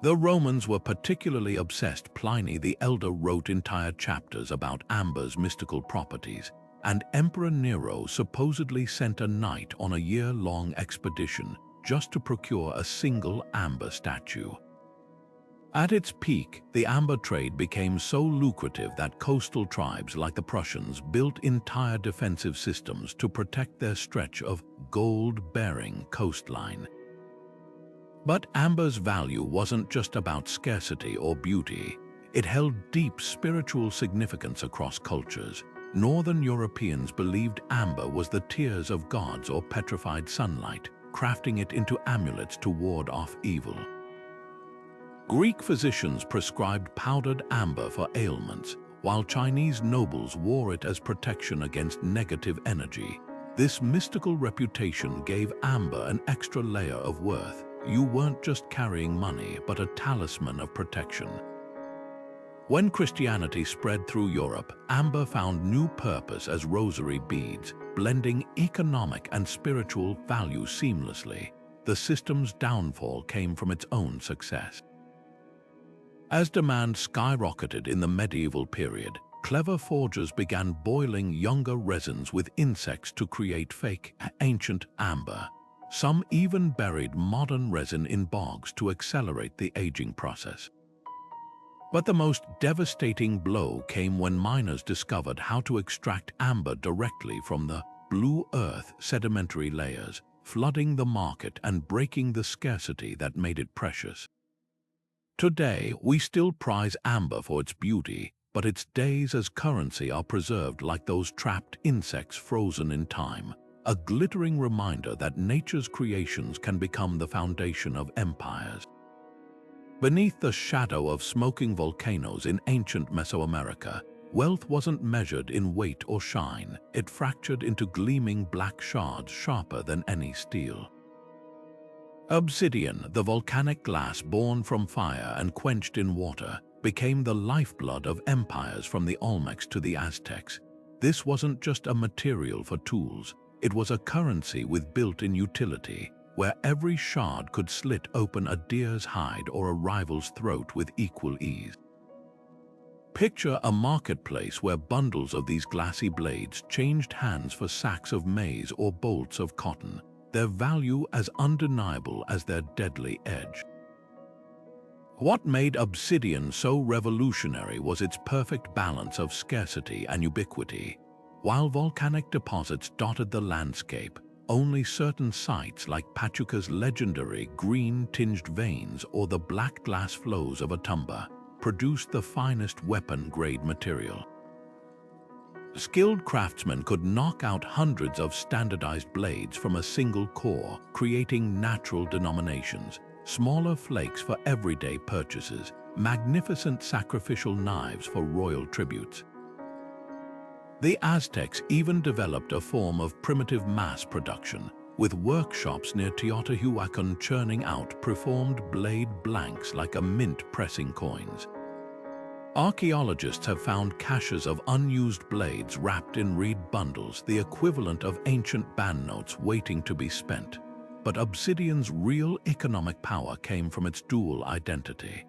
A: The Romans were particularly obsessed. Pliny the Elder wrote entire chapters about amber's mystical properties, and Emperor Nero supposedly sent a knight on a year-long expedition just to procure a single amber statue. At its peak, the amber trade became so lucrative that coastal tribes like the Prussians built entire defensive systems to protect their stretch of gold-bearing coastline. But amber's value wasn't just about scarcity or beauty. It held deep spiritual significance across cultures. Northern Europeans believed amber was the tears of gods or petrified sunlight, crafting it into amulets to ward off evil. Greek physicians prescribed powdered amber for ailments, while Chinese nobles wore it as protection against negative energy. This mystical reputation gave amber an extra layer of worth. You weren't just carrying money, but a talisman of protection. When Christianity spread through Europe, amber found new purpose as rosary beads, blending economic and spiritual value seamlessly. The system's downfall came from its own success. As demand skyrocketed in the medieval period, clever forgers began boiling younger resins with insects to create fake, ancient amber. Some even buried modern resin in bogs to accelerate the aging process. But the most devastating blow came when miners discovered how to extract amber directly from the blue earth sedimentary layers, flooding the market and breaking the scarcity that made it precious. Today, we still prize amber for its beauty, but its days as currency are preserved like those trapped insects frozen in time, a glittering reminder that nature's creations can become the foundation of empires. Beneath the shadow of smoking volcanoes in ancient Mesoamerica, wealth wasn't measured in weight or shine. It fractured into gleaming black shards sharper than any steel. Obsidian, the volcanic glass born from fire and quenched in water, became the lifeblood of empires from the Olmecs to the Aztecs. This wasn't just a material for tools, it was a currency with built-in utility, where every shard could slit open a deer's hide or a rival's throat with equal ease. Picture a marketplace where bundles of these glassy blades changed hands for sacks of maize or bolts of cotton, their value as undeniable as their deadly edge. What made obsidian so revolutionary was its perfect balance of scarcity and ubiquity. While volcanic deposits dotted the landscape, only certain sites like Pachuca's legendary green-tinged veins or the black glass flows of Tabua produced the finest weapon-grade material. Skilled craftsmen could knock out hundreds of standardized blades from a single core, creating natural denominations, smaller flakes for everyday purchases, magnificent sacrificial knives for royal tributes. The Aztecs even developed a form of primitive mass production, with workshops near Teotihuacan churning out preformed blade blanks like a mint pressing coins. Archaeologists have found caches of unused blades wrapped in reed bundles, the equivalent of ancient banknotes waiting to be spent. But obsidian's real economic power came from its dual identity.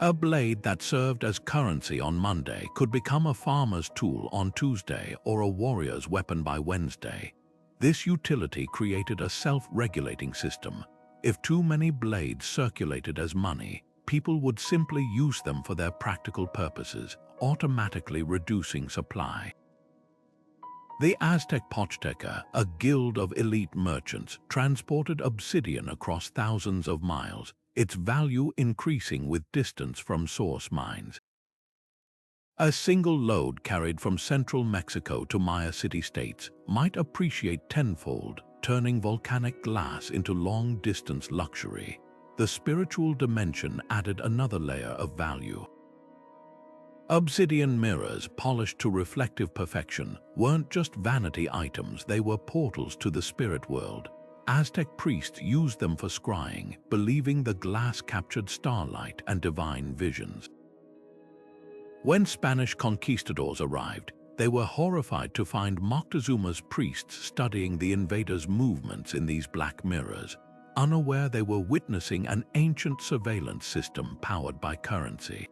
A: A blade that served as currency on Monday could become a farmer's tool on Tuesday or a warrior's weapon by Wednesday. This utility created a self-regulating system. If too many blades circulated as money, people would simply use them for their practical purposes, automatically reducing supply. The Aztec Pochteca, a guild of elite merchants, transported obsidian across thousands of miles, its value increasing with distance from source mines. A single load carried from central Mexico to Maya city-states might appreciate tenfold, turning volcanic glass into long-distance luxury. The spiritual dimension added another layer of value. Obsidian mirrors, polished to reflective perfection, weren't just vanity items, they were portals to the spirit world. Aztec priests used them for scrying, believing the glass captured starlight and divine visions. When Spanish conquistadors arrived, they were horrified to find Moctezuma's priests studying the invaders' movements in these black mirrors, unaware they were witnessing an ancient surveillance system powered by currency.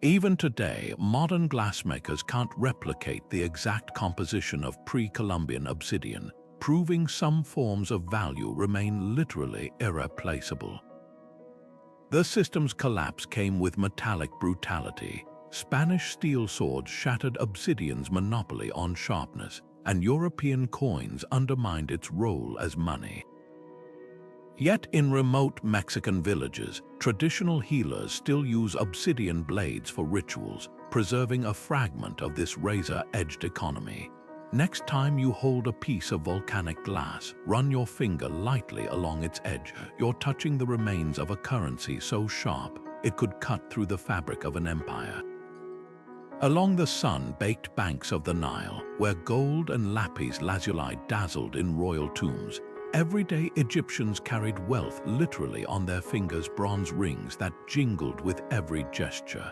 A: Even today, modern glassmakers can't replicate the exact composition of pre-Columbian obsidian, proving some forms of value remain literally irreplaceable. The system's collapse came with metallic brutality. Spanish steel swords shattered obsidian's monopoly on sharpness, and European coins undermined its role as money. Yet in remote Mexican villages, traditional healers still use obsidian blades for rituals, preserving a fragment of this razor-edged economy. Next time you hold a piece of volcanic glass, run your finger lightly along its edge. You're touching the remains of a currency so sharp it could cut through the fabric of an empire. Along the sun-baked banks of the Nile, where gold and lapis lazuli dazzled in royal tombs, everyday Egyptians carried wealth literally on their fingers, bronze rings that jingled with every gesture.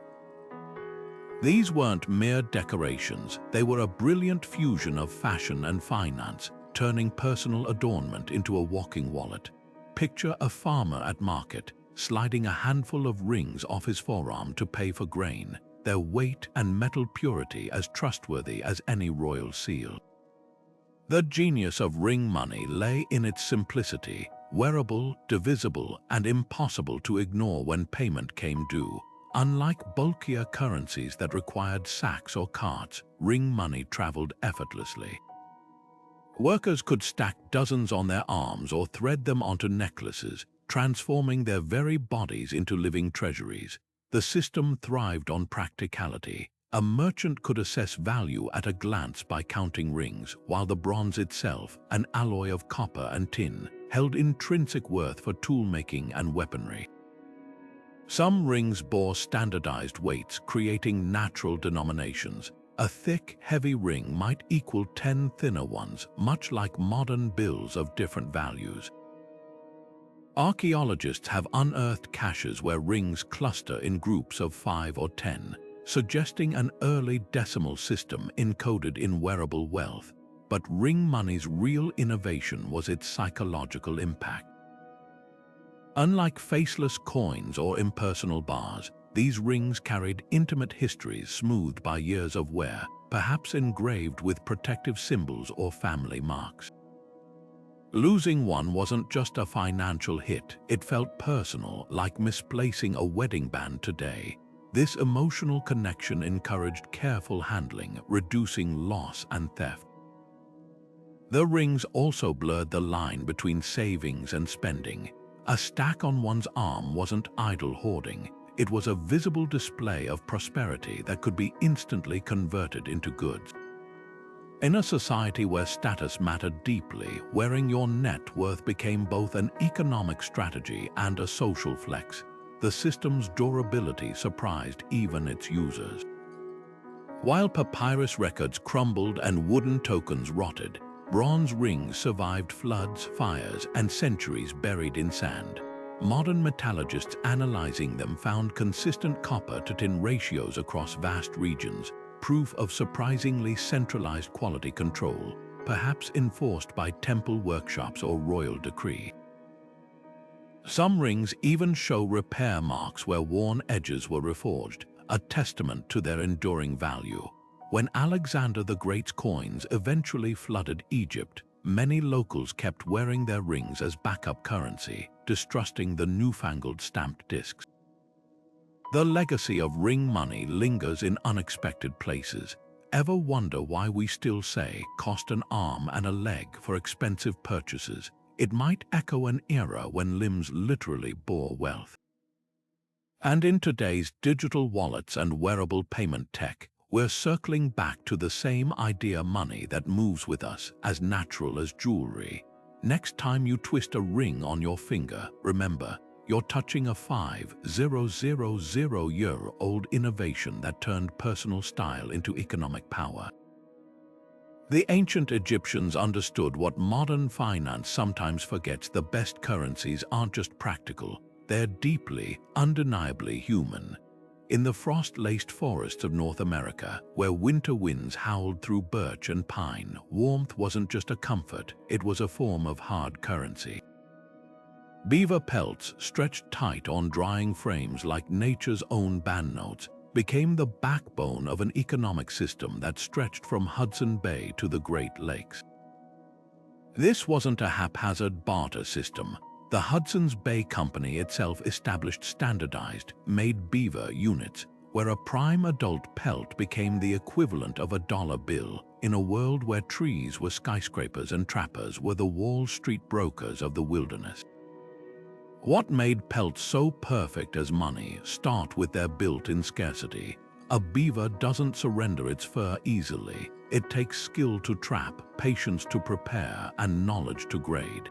A: These weren't mere decorations, they were a brilliant fusion of fashion and finance, turning personal adornment into a walking wallet. Picture a farmer at market, sliding a handful of rings off his forearm to pay for grain. their weight and metal purity as trustworthy as any royal seal. The genius of ring money lay in its simplicity, wearable, divisible, and impossible to ignore when payment came due. Unlike bulkier currencies that required sacks or carts, ring money traveled effortlessly. Workers could stack dozens on their arms or thread them onto necklaces, transforming their very bodies into living treasuries. The system thrived on practicality. A merchant could assess value at a glance by counting rings, while the bronze itself, an alloy of copper and tin, held intrinsic worth for tool-making and weaponry. Some rings bore standardized weights, creating natural denominations. A thick, heavy ring might equal 10 thinner ones, much like modern bills of different values. Archaeologists have unearthed caches where rings cluster in groups of 5 or 10, suggesting an early decimal system encoded in wearable wealth. But ring money's real innovation was its psychological impact. Unlike faceless coins or impersonal bars, these rings carried intimate histories smoothed by years of wear, perhaps engraved with protective symbols or family marks. Losing one wasn't just a financial hit, it felt personal, like misplacing a wedding band today. This emotional connection encouraged careful handling, reducing loss and theft. The rings also blurred the line between savings and spending. A stack on one's arm wasn't idle hoarding. It was a visible display of prosperity that could be instantly converted into goods. In a society where status mattered deeply, wearing your net worth became both an economic strategy and a social flex. The system's durability surprised even its users. While papyrus records crumbled and wooden tokens rotted, bronze rings survived floods, fires, and centuries buried in sand. Modern metallurgists analyzing them found consistent copper-to-tin ratios across vast regions, proof of surprisingly centralized quality control, perhaps enforced by temple workshops or royal decree. Some rings even show repair marks where worn edges were reforged, a testament to their enduring value. When Alexander the Great's coins eventually flooded Egypt, many locals kept wearing their rings as backup currency, distrusting the newfangled stamped discs. The legacy of ring money lingers in unexpected places. Ever wonder why we still say, "cost an arm and a leg" for expensive purchases? It might echo an era when limbs literally bore wealth. And in today's digital wallets and wearable payment tech, we're circling back to the same idea: money that moves with us, as natural as jewelry. Next time you twist a ring on your finger, remember, you're touching a 5,000-year-old innovation that turned personal style into economic power. The ancient Egyptians understood what modern finance sometimes forgets: the best currencies aren't just practical, they're deeply, undeniably human. In the frost-laced forests of North America, where winter winds howled through birch and pine, warmth wasn't just a comfort, it was a form of hard currency. Beaver pelts, stretched tight on drying frames like nature's own banknotes, became the backbone of an economic system that stretched from Hudson Bay to the Great Lakes. This wasn't a haphazard barter system. The Hudson's Bay Company itself established standardized, made beaver units, where a prime adult pelt became the equivalent of a dollar bill. In a world where trees were skyscrapers and trappers were the Wall Street brokers of the wilderness. What made pelts so perfect as money? Start with their built-in scarcity. A beaver doesn't surrender its fur easily. It takes skill to trap, patience to prepare, and knowledge to grade.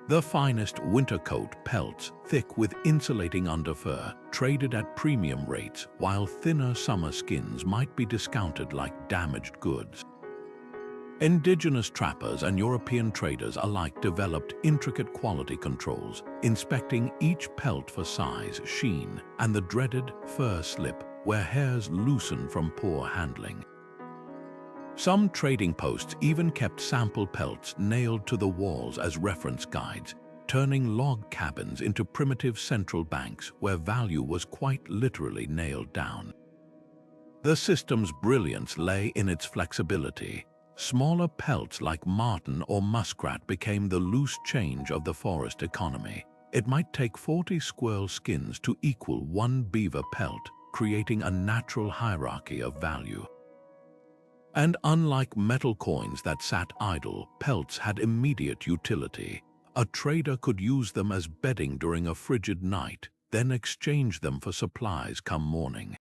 A: The finest winter coat pelts, thick with insulating underfur, traded at premium rates, while thinner summer skins might be discounted like damaged goods. Indigenous trappers and European traders alike developed intricate quality controls, inspecting each pelt for size, sheen, and the dreaded fur slip, where hairs loosen from poor handling. Some trading posts even kept sample pelts nailed to the walls as reference guides, turning log cabins into primitive central banks where value was quite literally nailed down. The system's brilliance lay in its flexibility. Smaller pelts like marten or muskrat became the loose change of the forest economy. It might take 40 squirrel skins to equal one beaver pelt, creating a natural hierarchy of value. And unlike metal coins that sat idle, pelts had immediate utility. A trader could use them as bedding during a frigid night, then exchange them for supplies come morning.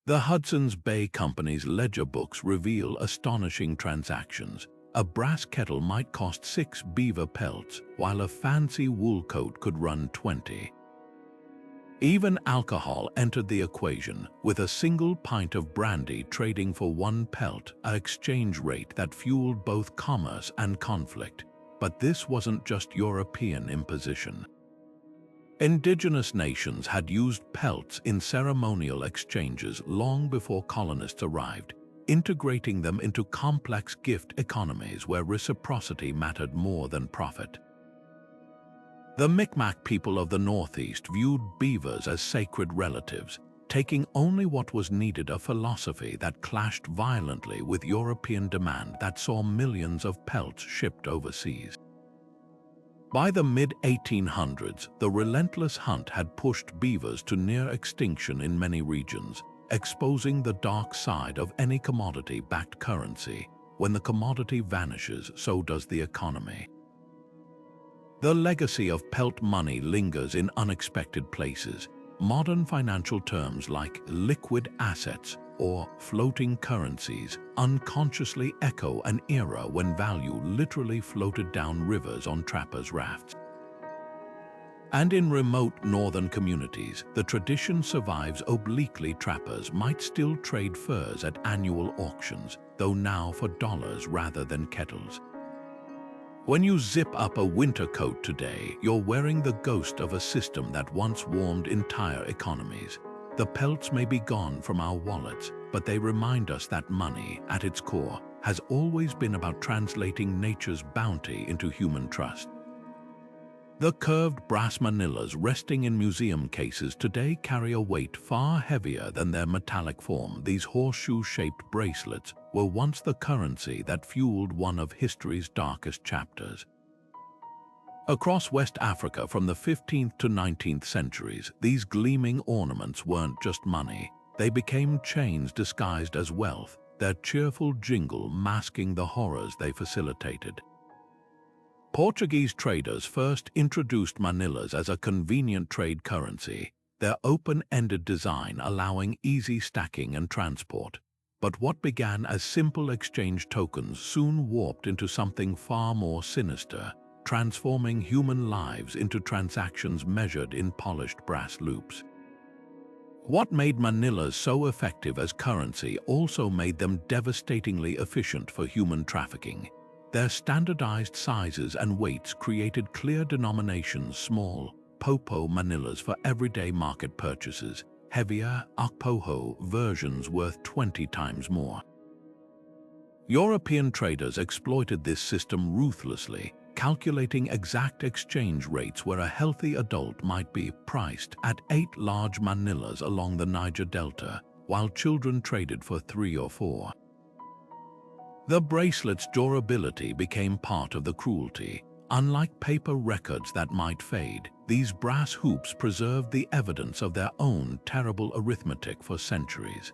A: The Hudson's Bay Company's ledger books reveal astonishing transactions. A brass kettle might cost 6 beaver pelts, while a fancy wool coat could run 20. Even alcohol entered the equation, with a single pint of brandy trading for 1 pelt, an exchange rate that fueled both commerce and conflict. But this wasn't just European imposition. Indigenous nations had used pelts in ceremonial exchanges long before colonists arrived, integrating them into complex gift economies where reciprocity mattered more than profit. The Micmac people of the Northeast viewed beavers as sacred relatives, taking only what was needed, a philosophy that clashed violently with European demand that saw millions of pelts shipped overseas. By the mid-1800s, the relentless hunt had pushed beavers to near extinction in many regions, exposing the dark side of any commodity-backed currency. When the commodity vanishes, so does the economy. The legacy of pelt money lingers in unexpected places. Modern financial terms like liquid assets or floating currencies unconsciously echo an era when value literally floated down rivers on trappers' rafts. And in remote northern communities, the tradition survives obliquely. Trappers might still trade furs at annual auctions, though now for dollars rather than kettles. When you zip up a winter coat today, you're wearing the ghost of a system that once warmed entire economies. The pelts may be gone from our wallets, but they remind us that money, at its core, has always been about translating nature's bounty into human trust. The curved brass manillas resting in museum cases today carry a weight far heavier than their metallic form. These horseshoe-shaped bracelets were once the currency that fueled one of history's darkest chapters. Across West Africa from the 15th to 19th centuries, these gleaming ornaments weren't just money. They became chains disguised as wealth, their cheerful jingle masking the horrors they facilitated. Portuguese traders first introduced manillas as a convenient trade currency, their open-ended design allowing easy stacking and transport. But what began as simple exchange tokens soon warped into something far more sinister, transforming human lives into transactions measured in polished brass loops. What made manillas so effective as currency also made them devastatingly efficient for human trafficking. Their standardized sizes and weights created clear denominations: small, popo manillas for everyday market purchases, heavier, akpoho versions worth 20 times more. European traders exploited this system ruthlessly, calculating exact exchange rates where a healthy adult might be priced at 8 large manillas along the Niger Delta, while children traded for 3 or 4. The bracelet's durability became part of the cruelty. Unlike paper records that might fade, these brass hoops preserved the evidence of their own terrible arithmetic for centuries.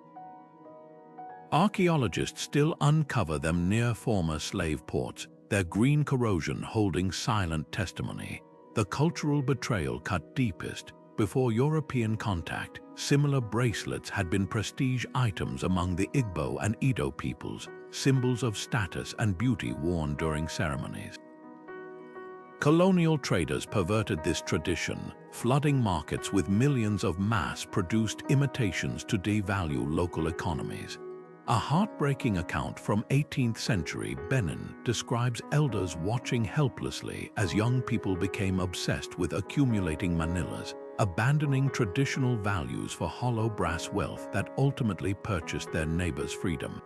A: Archaeologists still uncover them near former slave ports, their green corrosion holding silent testimony. The cultural betrayal cut deepest. Before European contact, similar bracelets had been prestige items among the Igbo and Edo peoples, symbols of status and beauty worn during ceremonies. Colonial traders perverted this tradition, flooding markets with millions of mass-produced imitations to devalue local economies. A heartbreaking account from 18th century Benin describes elders watching helplessly as young people became obsessed with accumulating manillas, abandoning traditional values for hollow brass wealth that ultimately purchased their neighbors' freedom.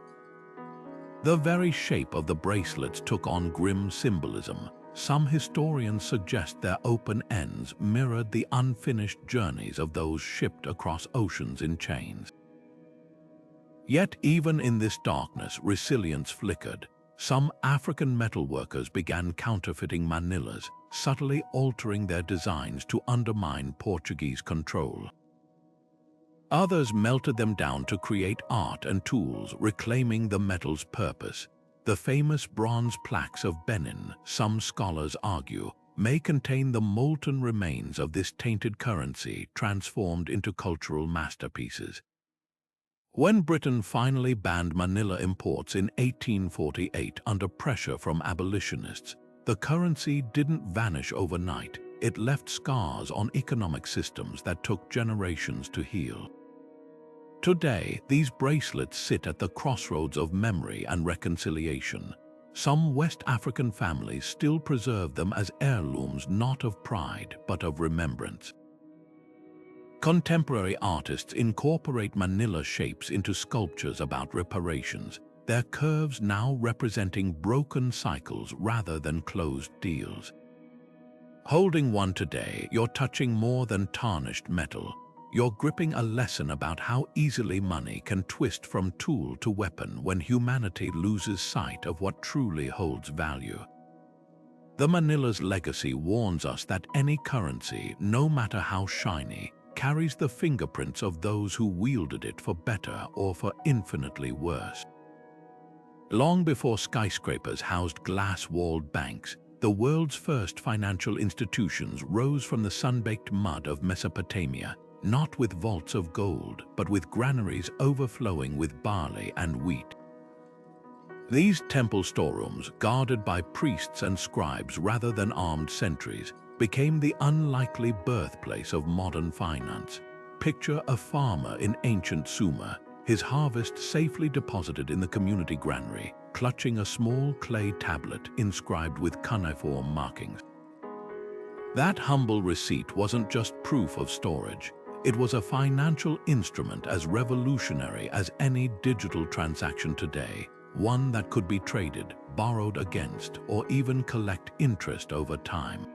A: The very shape of the bracelets took on grim symbolism. Some historians suggest their open ends mirrored the unfinished journeys of those shipped across oceans in chains. Yet even in this darkness, resilience flickered. Some African metalworkers began counterfeiting manillas, subtly altering their designs to undermine Portuguese control. Others melted them down to create art and tools, reclaiming the metal's purpose. The famous bronze plaques of Benin, some scholars argue, may contain the molten remains of this tainted currency transformed into cultural masterpieces. When Britain finally banned Manila imports in 1848 under pressure from abolitionists, the currency didn't vanish overnight. It left scars on economic systems that took generations to heal. Today, these bracelets sit at the crossroads of memory and reconciliation. Some West African families still preserve them as heirlooms, not of pride, but of remembrance. Contemporary artists incorporate Manila shapes into sculptures about reparations, their curves now representing broken cycles rather than closed deals. Holding one today, you're touching more than tarnished metal. You're gripping a lesson about how easily money can twist from tool to weapon when humanity loses sight of what truly holds value. The Manila's legacy warns us that any currency, no matter how shiny, carries the fingerprints of those who wielded it for better or for infinitely worse. Long before skyscrapers housed glass-walled banks, the world's first financial institutions rose from the sun-baked mud of Mesopotamia, not with vaults of gold, but with granaries overflowing with barley and wheat. These temple storerooms, guarded by priests and scribes rather than armed sentries, became the unlikely birthplace of modern finance. Picture a farmer in ancient Sumer, his harvest safely deposited in the community granary, clutching a small clay tablet inscribed with cuneiform markings. That humble receipt wasn't just proof of storage. It was a financial instrument as revolutionary as any digital transaction today, one that could be traded, borrowed against, or even collect interest over time.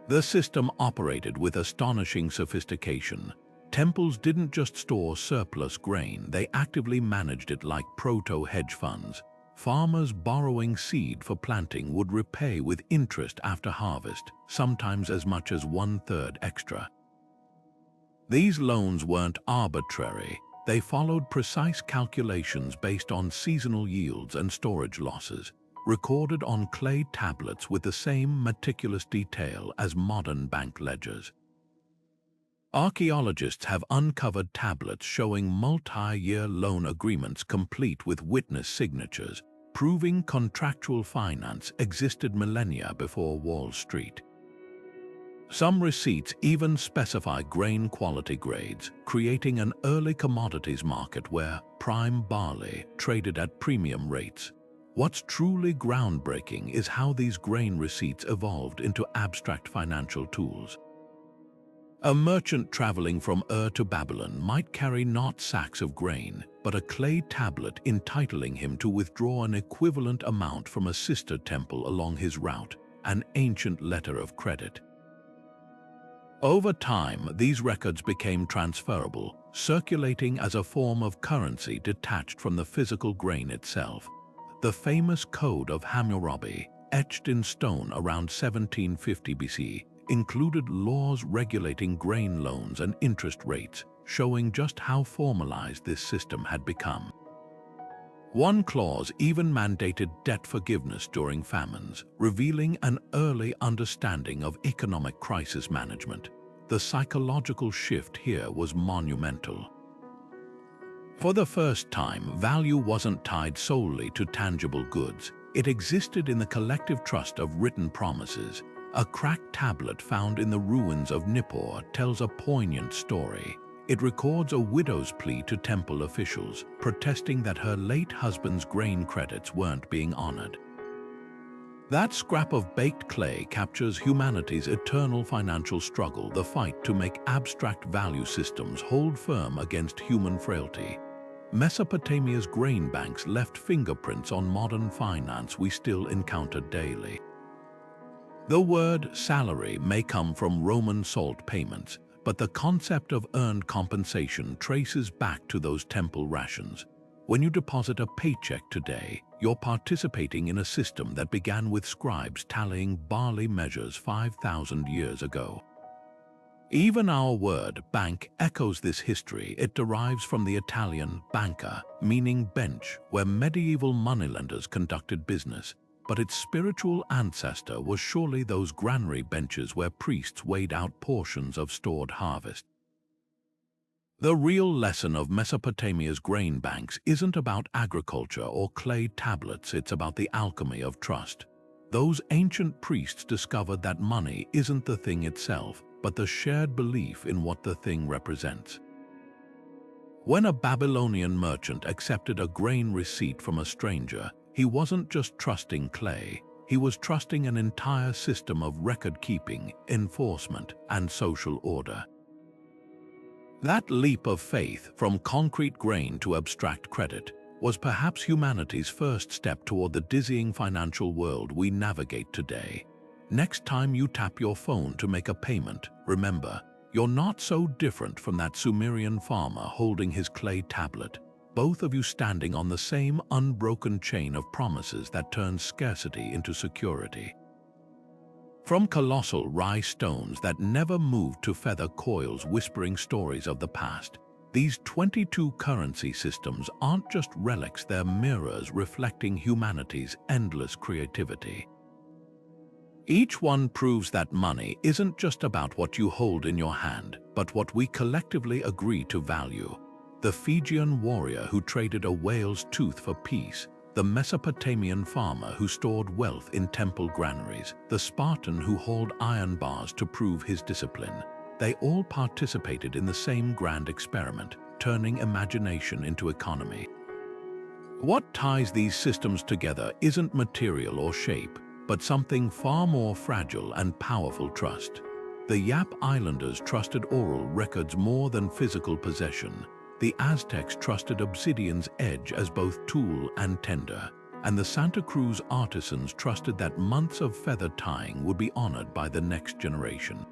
A: The system operated with astonishing sophistication. Temples didn't just store surplus grain, they actively managed it like proto-hedge funds. Farmers borrowing seed for planting would repay with interest after harvest, sometimes as much as 1/3 extra. These loans weren't arbitrary. They followed precise calculations based on seasonal yields and storage losses, recorded on clay tablets with the same meticulous detail as modern bank ledgers. Archaeologists have uncovered tablets showing multi-year loan agreements complete with witness signatures, proving contractual finance existed millennia before Wall Street. Some receipts even specify grain quality grades, creating an early commodities market where prime barley traded at premium rates. What's truly groundbreaking is how these grain receipts evolved into abstract financial tools. A merchant traveling from Ur to Babylon might carry not sacks of grain, but a clay tablet entitling him to withdraw an equivalent amount from a sister temple along his route, an ancient letter of credit. Over time, these records became transferable, circulating as a form of currency detached from the physical grain itself. The famous Code of Hammurabi, etched in stone around 1750 BC, included laws regulating grain loans and interest rates, showing just how formalized this system had become. One clause even mandated debt forgiveness during famines, revealing an early understanding of economic crisis management. The psychological shift here was monumental. For the first time, value wasn't tied solely to tangible goods. It existed in the collective trust of written promises. A cracked tablet found in the ruins of Nippur tells a poignant story. It records a widow's plea to temple officials, protesting that her late husband's grain credits weren't being honored. That scrap of baked clay captures humanity's eternal financial struggle, the fight to make abstract value systems hold firm against human frailty. Mesopotamia's grain banks left fingerprints on modern finance we still encounter daily. The word salary may come from Roman salt payments, but the concept of earned compensation traces back to those temple rations. When you deposit a paycheck today, you're participating in a system that began with scribes tallying barley measures 5,000 years ago. Even our word bank echoes this history. It derives from the Italian banca, meaning bench, where medieval moneylenders conducted business, but its spiritual ancestor was surely those granary benches where priests weighed out portions of stored harvest. The real lesson of Mesopotamia's grain banks isn't about agriculture or clay tablets, it's about the alchemy of trust. Those ancient priests discovered that money isn't the thing itself, but the shared belief in what the thing represents. When a Babylonian merchant accepted a grain receipt from a stranger, he wasn't just trusting clay, he was trusting an entire system of record-keeping, enforcement, and social order. That leap of faith, from concrete grain to abstract credit, was perhaps humanity's first step toward the dizzying financial world we navigate today. Next time you tap your phone to make a payment, remember, you're not so different from that Sumerian farmer holding his clay tablet, both of you standing on the same unbroken chain of promises that turns scarcity into security. From colossal rye stones that never moved to feather coils whispering stories of the past, these 22 currency systems aren't just relics, they're mirrors reflecting humanity's endless creativity. Each one proves that money isn't just about what you hold in your hand, but what we collectively agree to value. The Fijian warrior who traded a whale's tooth for peace, the Mesopotamian farmer who stored wealth in temple granaries, the Spartan who hauled iron bars to prove his discipline. They all participated in the same grand experiment, turning imagination into economy. What ties these systems together isn't material or shape, but something far more fragile and powerful: trust. The Yap Islanders trusted oral records more than physical possession. The Aztecs trusted obsidian's edge as both tool and tender, and the Santa Cruz artisans trusted that months of feather tying would be honored by the next generation.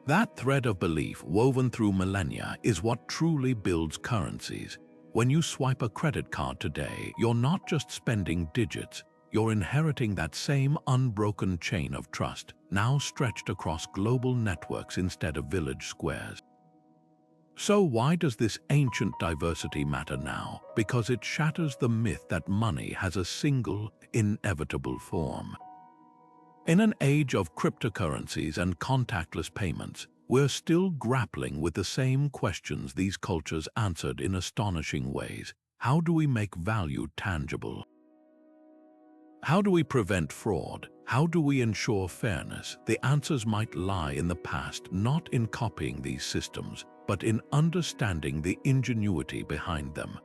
A: That thread of belief woven through millennia is what truly builds currencies. When you swipe a credit card today, you're not just spending digits, you're inheriting that same unbroken chain of trust, now stretched across global networks instead of village squares. So why does this ancient diversity matter now? Because it shatters the myth that money has a single, inevitable form. In an age of cryptocurrencies and contactless payments, we're still grappling with the same questions these cultures answered in astonishing ways. How do we make value tangible? How do we prevent fraud? How do we ensure fairness? The answers might lie in the past, not in copying these systems, but in understanding the ingenuity behind them.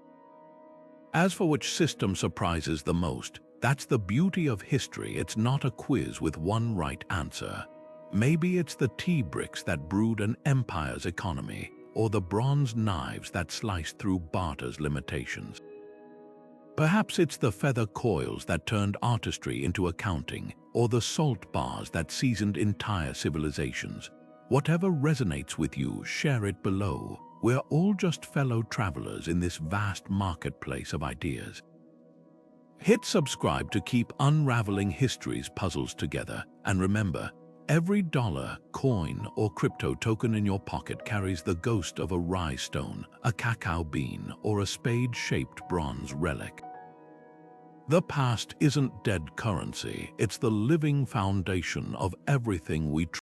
A: As for which system surprises the most, that's the beauty of history. It's not a quiz with one right answer. Maybe it's the tea bricks that brewed an empire's economy, or the bronze knives that sliced through barter's limitations. Perhaps it's the feather coils that turned artistry into accounting, or the salt bars that seasoned entire civilizations. Whatever resonates with you, share it below. We're all just fellow travelers in this vast marketplace of ideas. Hit subscribe to keep unraveling history's puzzles together. And remember, every dollar, coin, or crypto token in your pocket carries the ghost of a rye stone, a cacao bean, or a spade-shaped bronze relic. The past isn't dead currency, it's the living foundation of everything we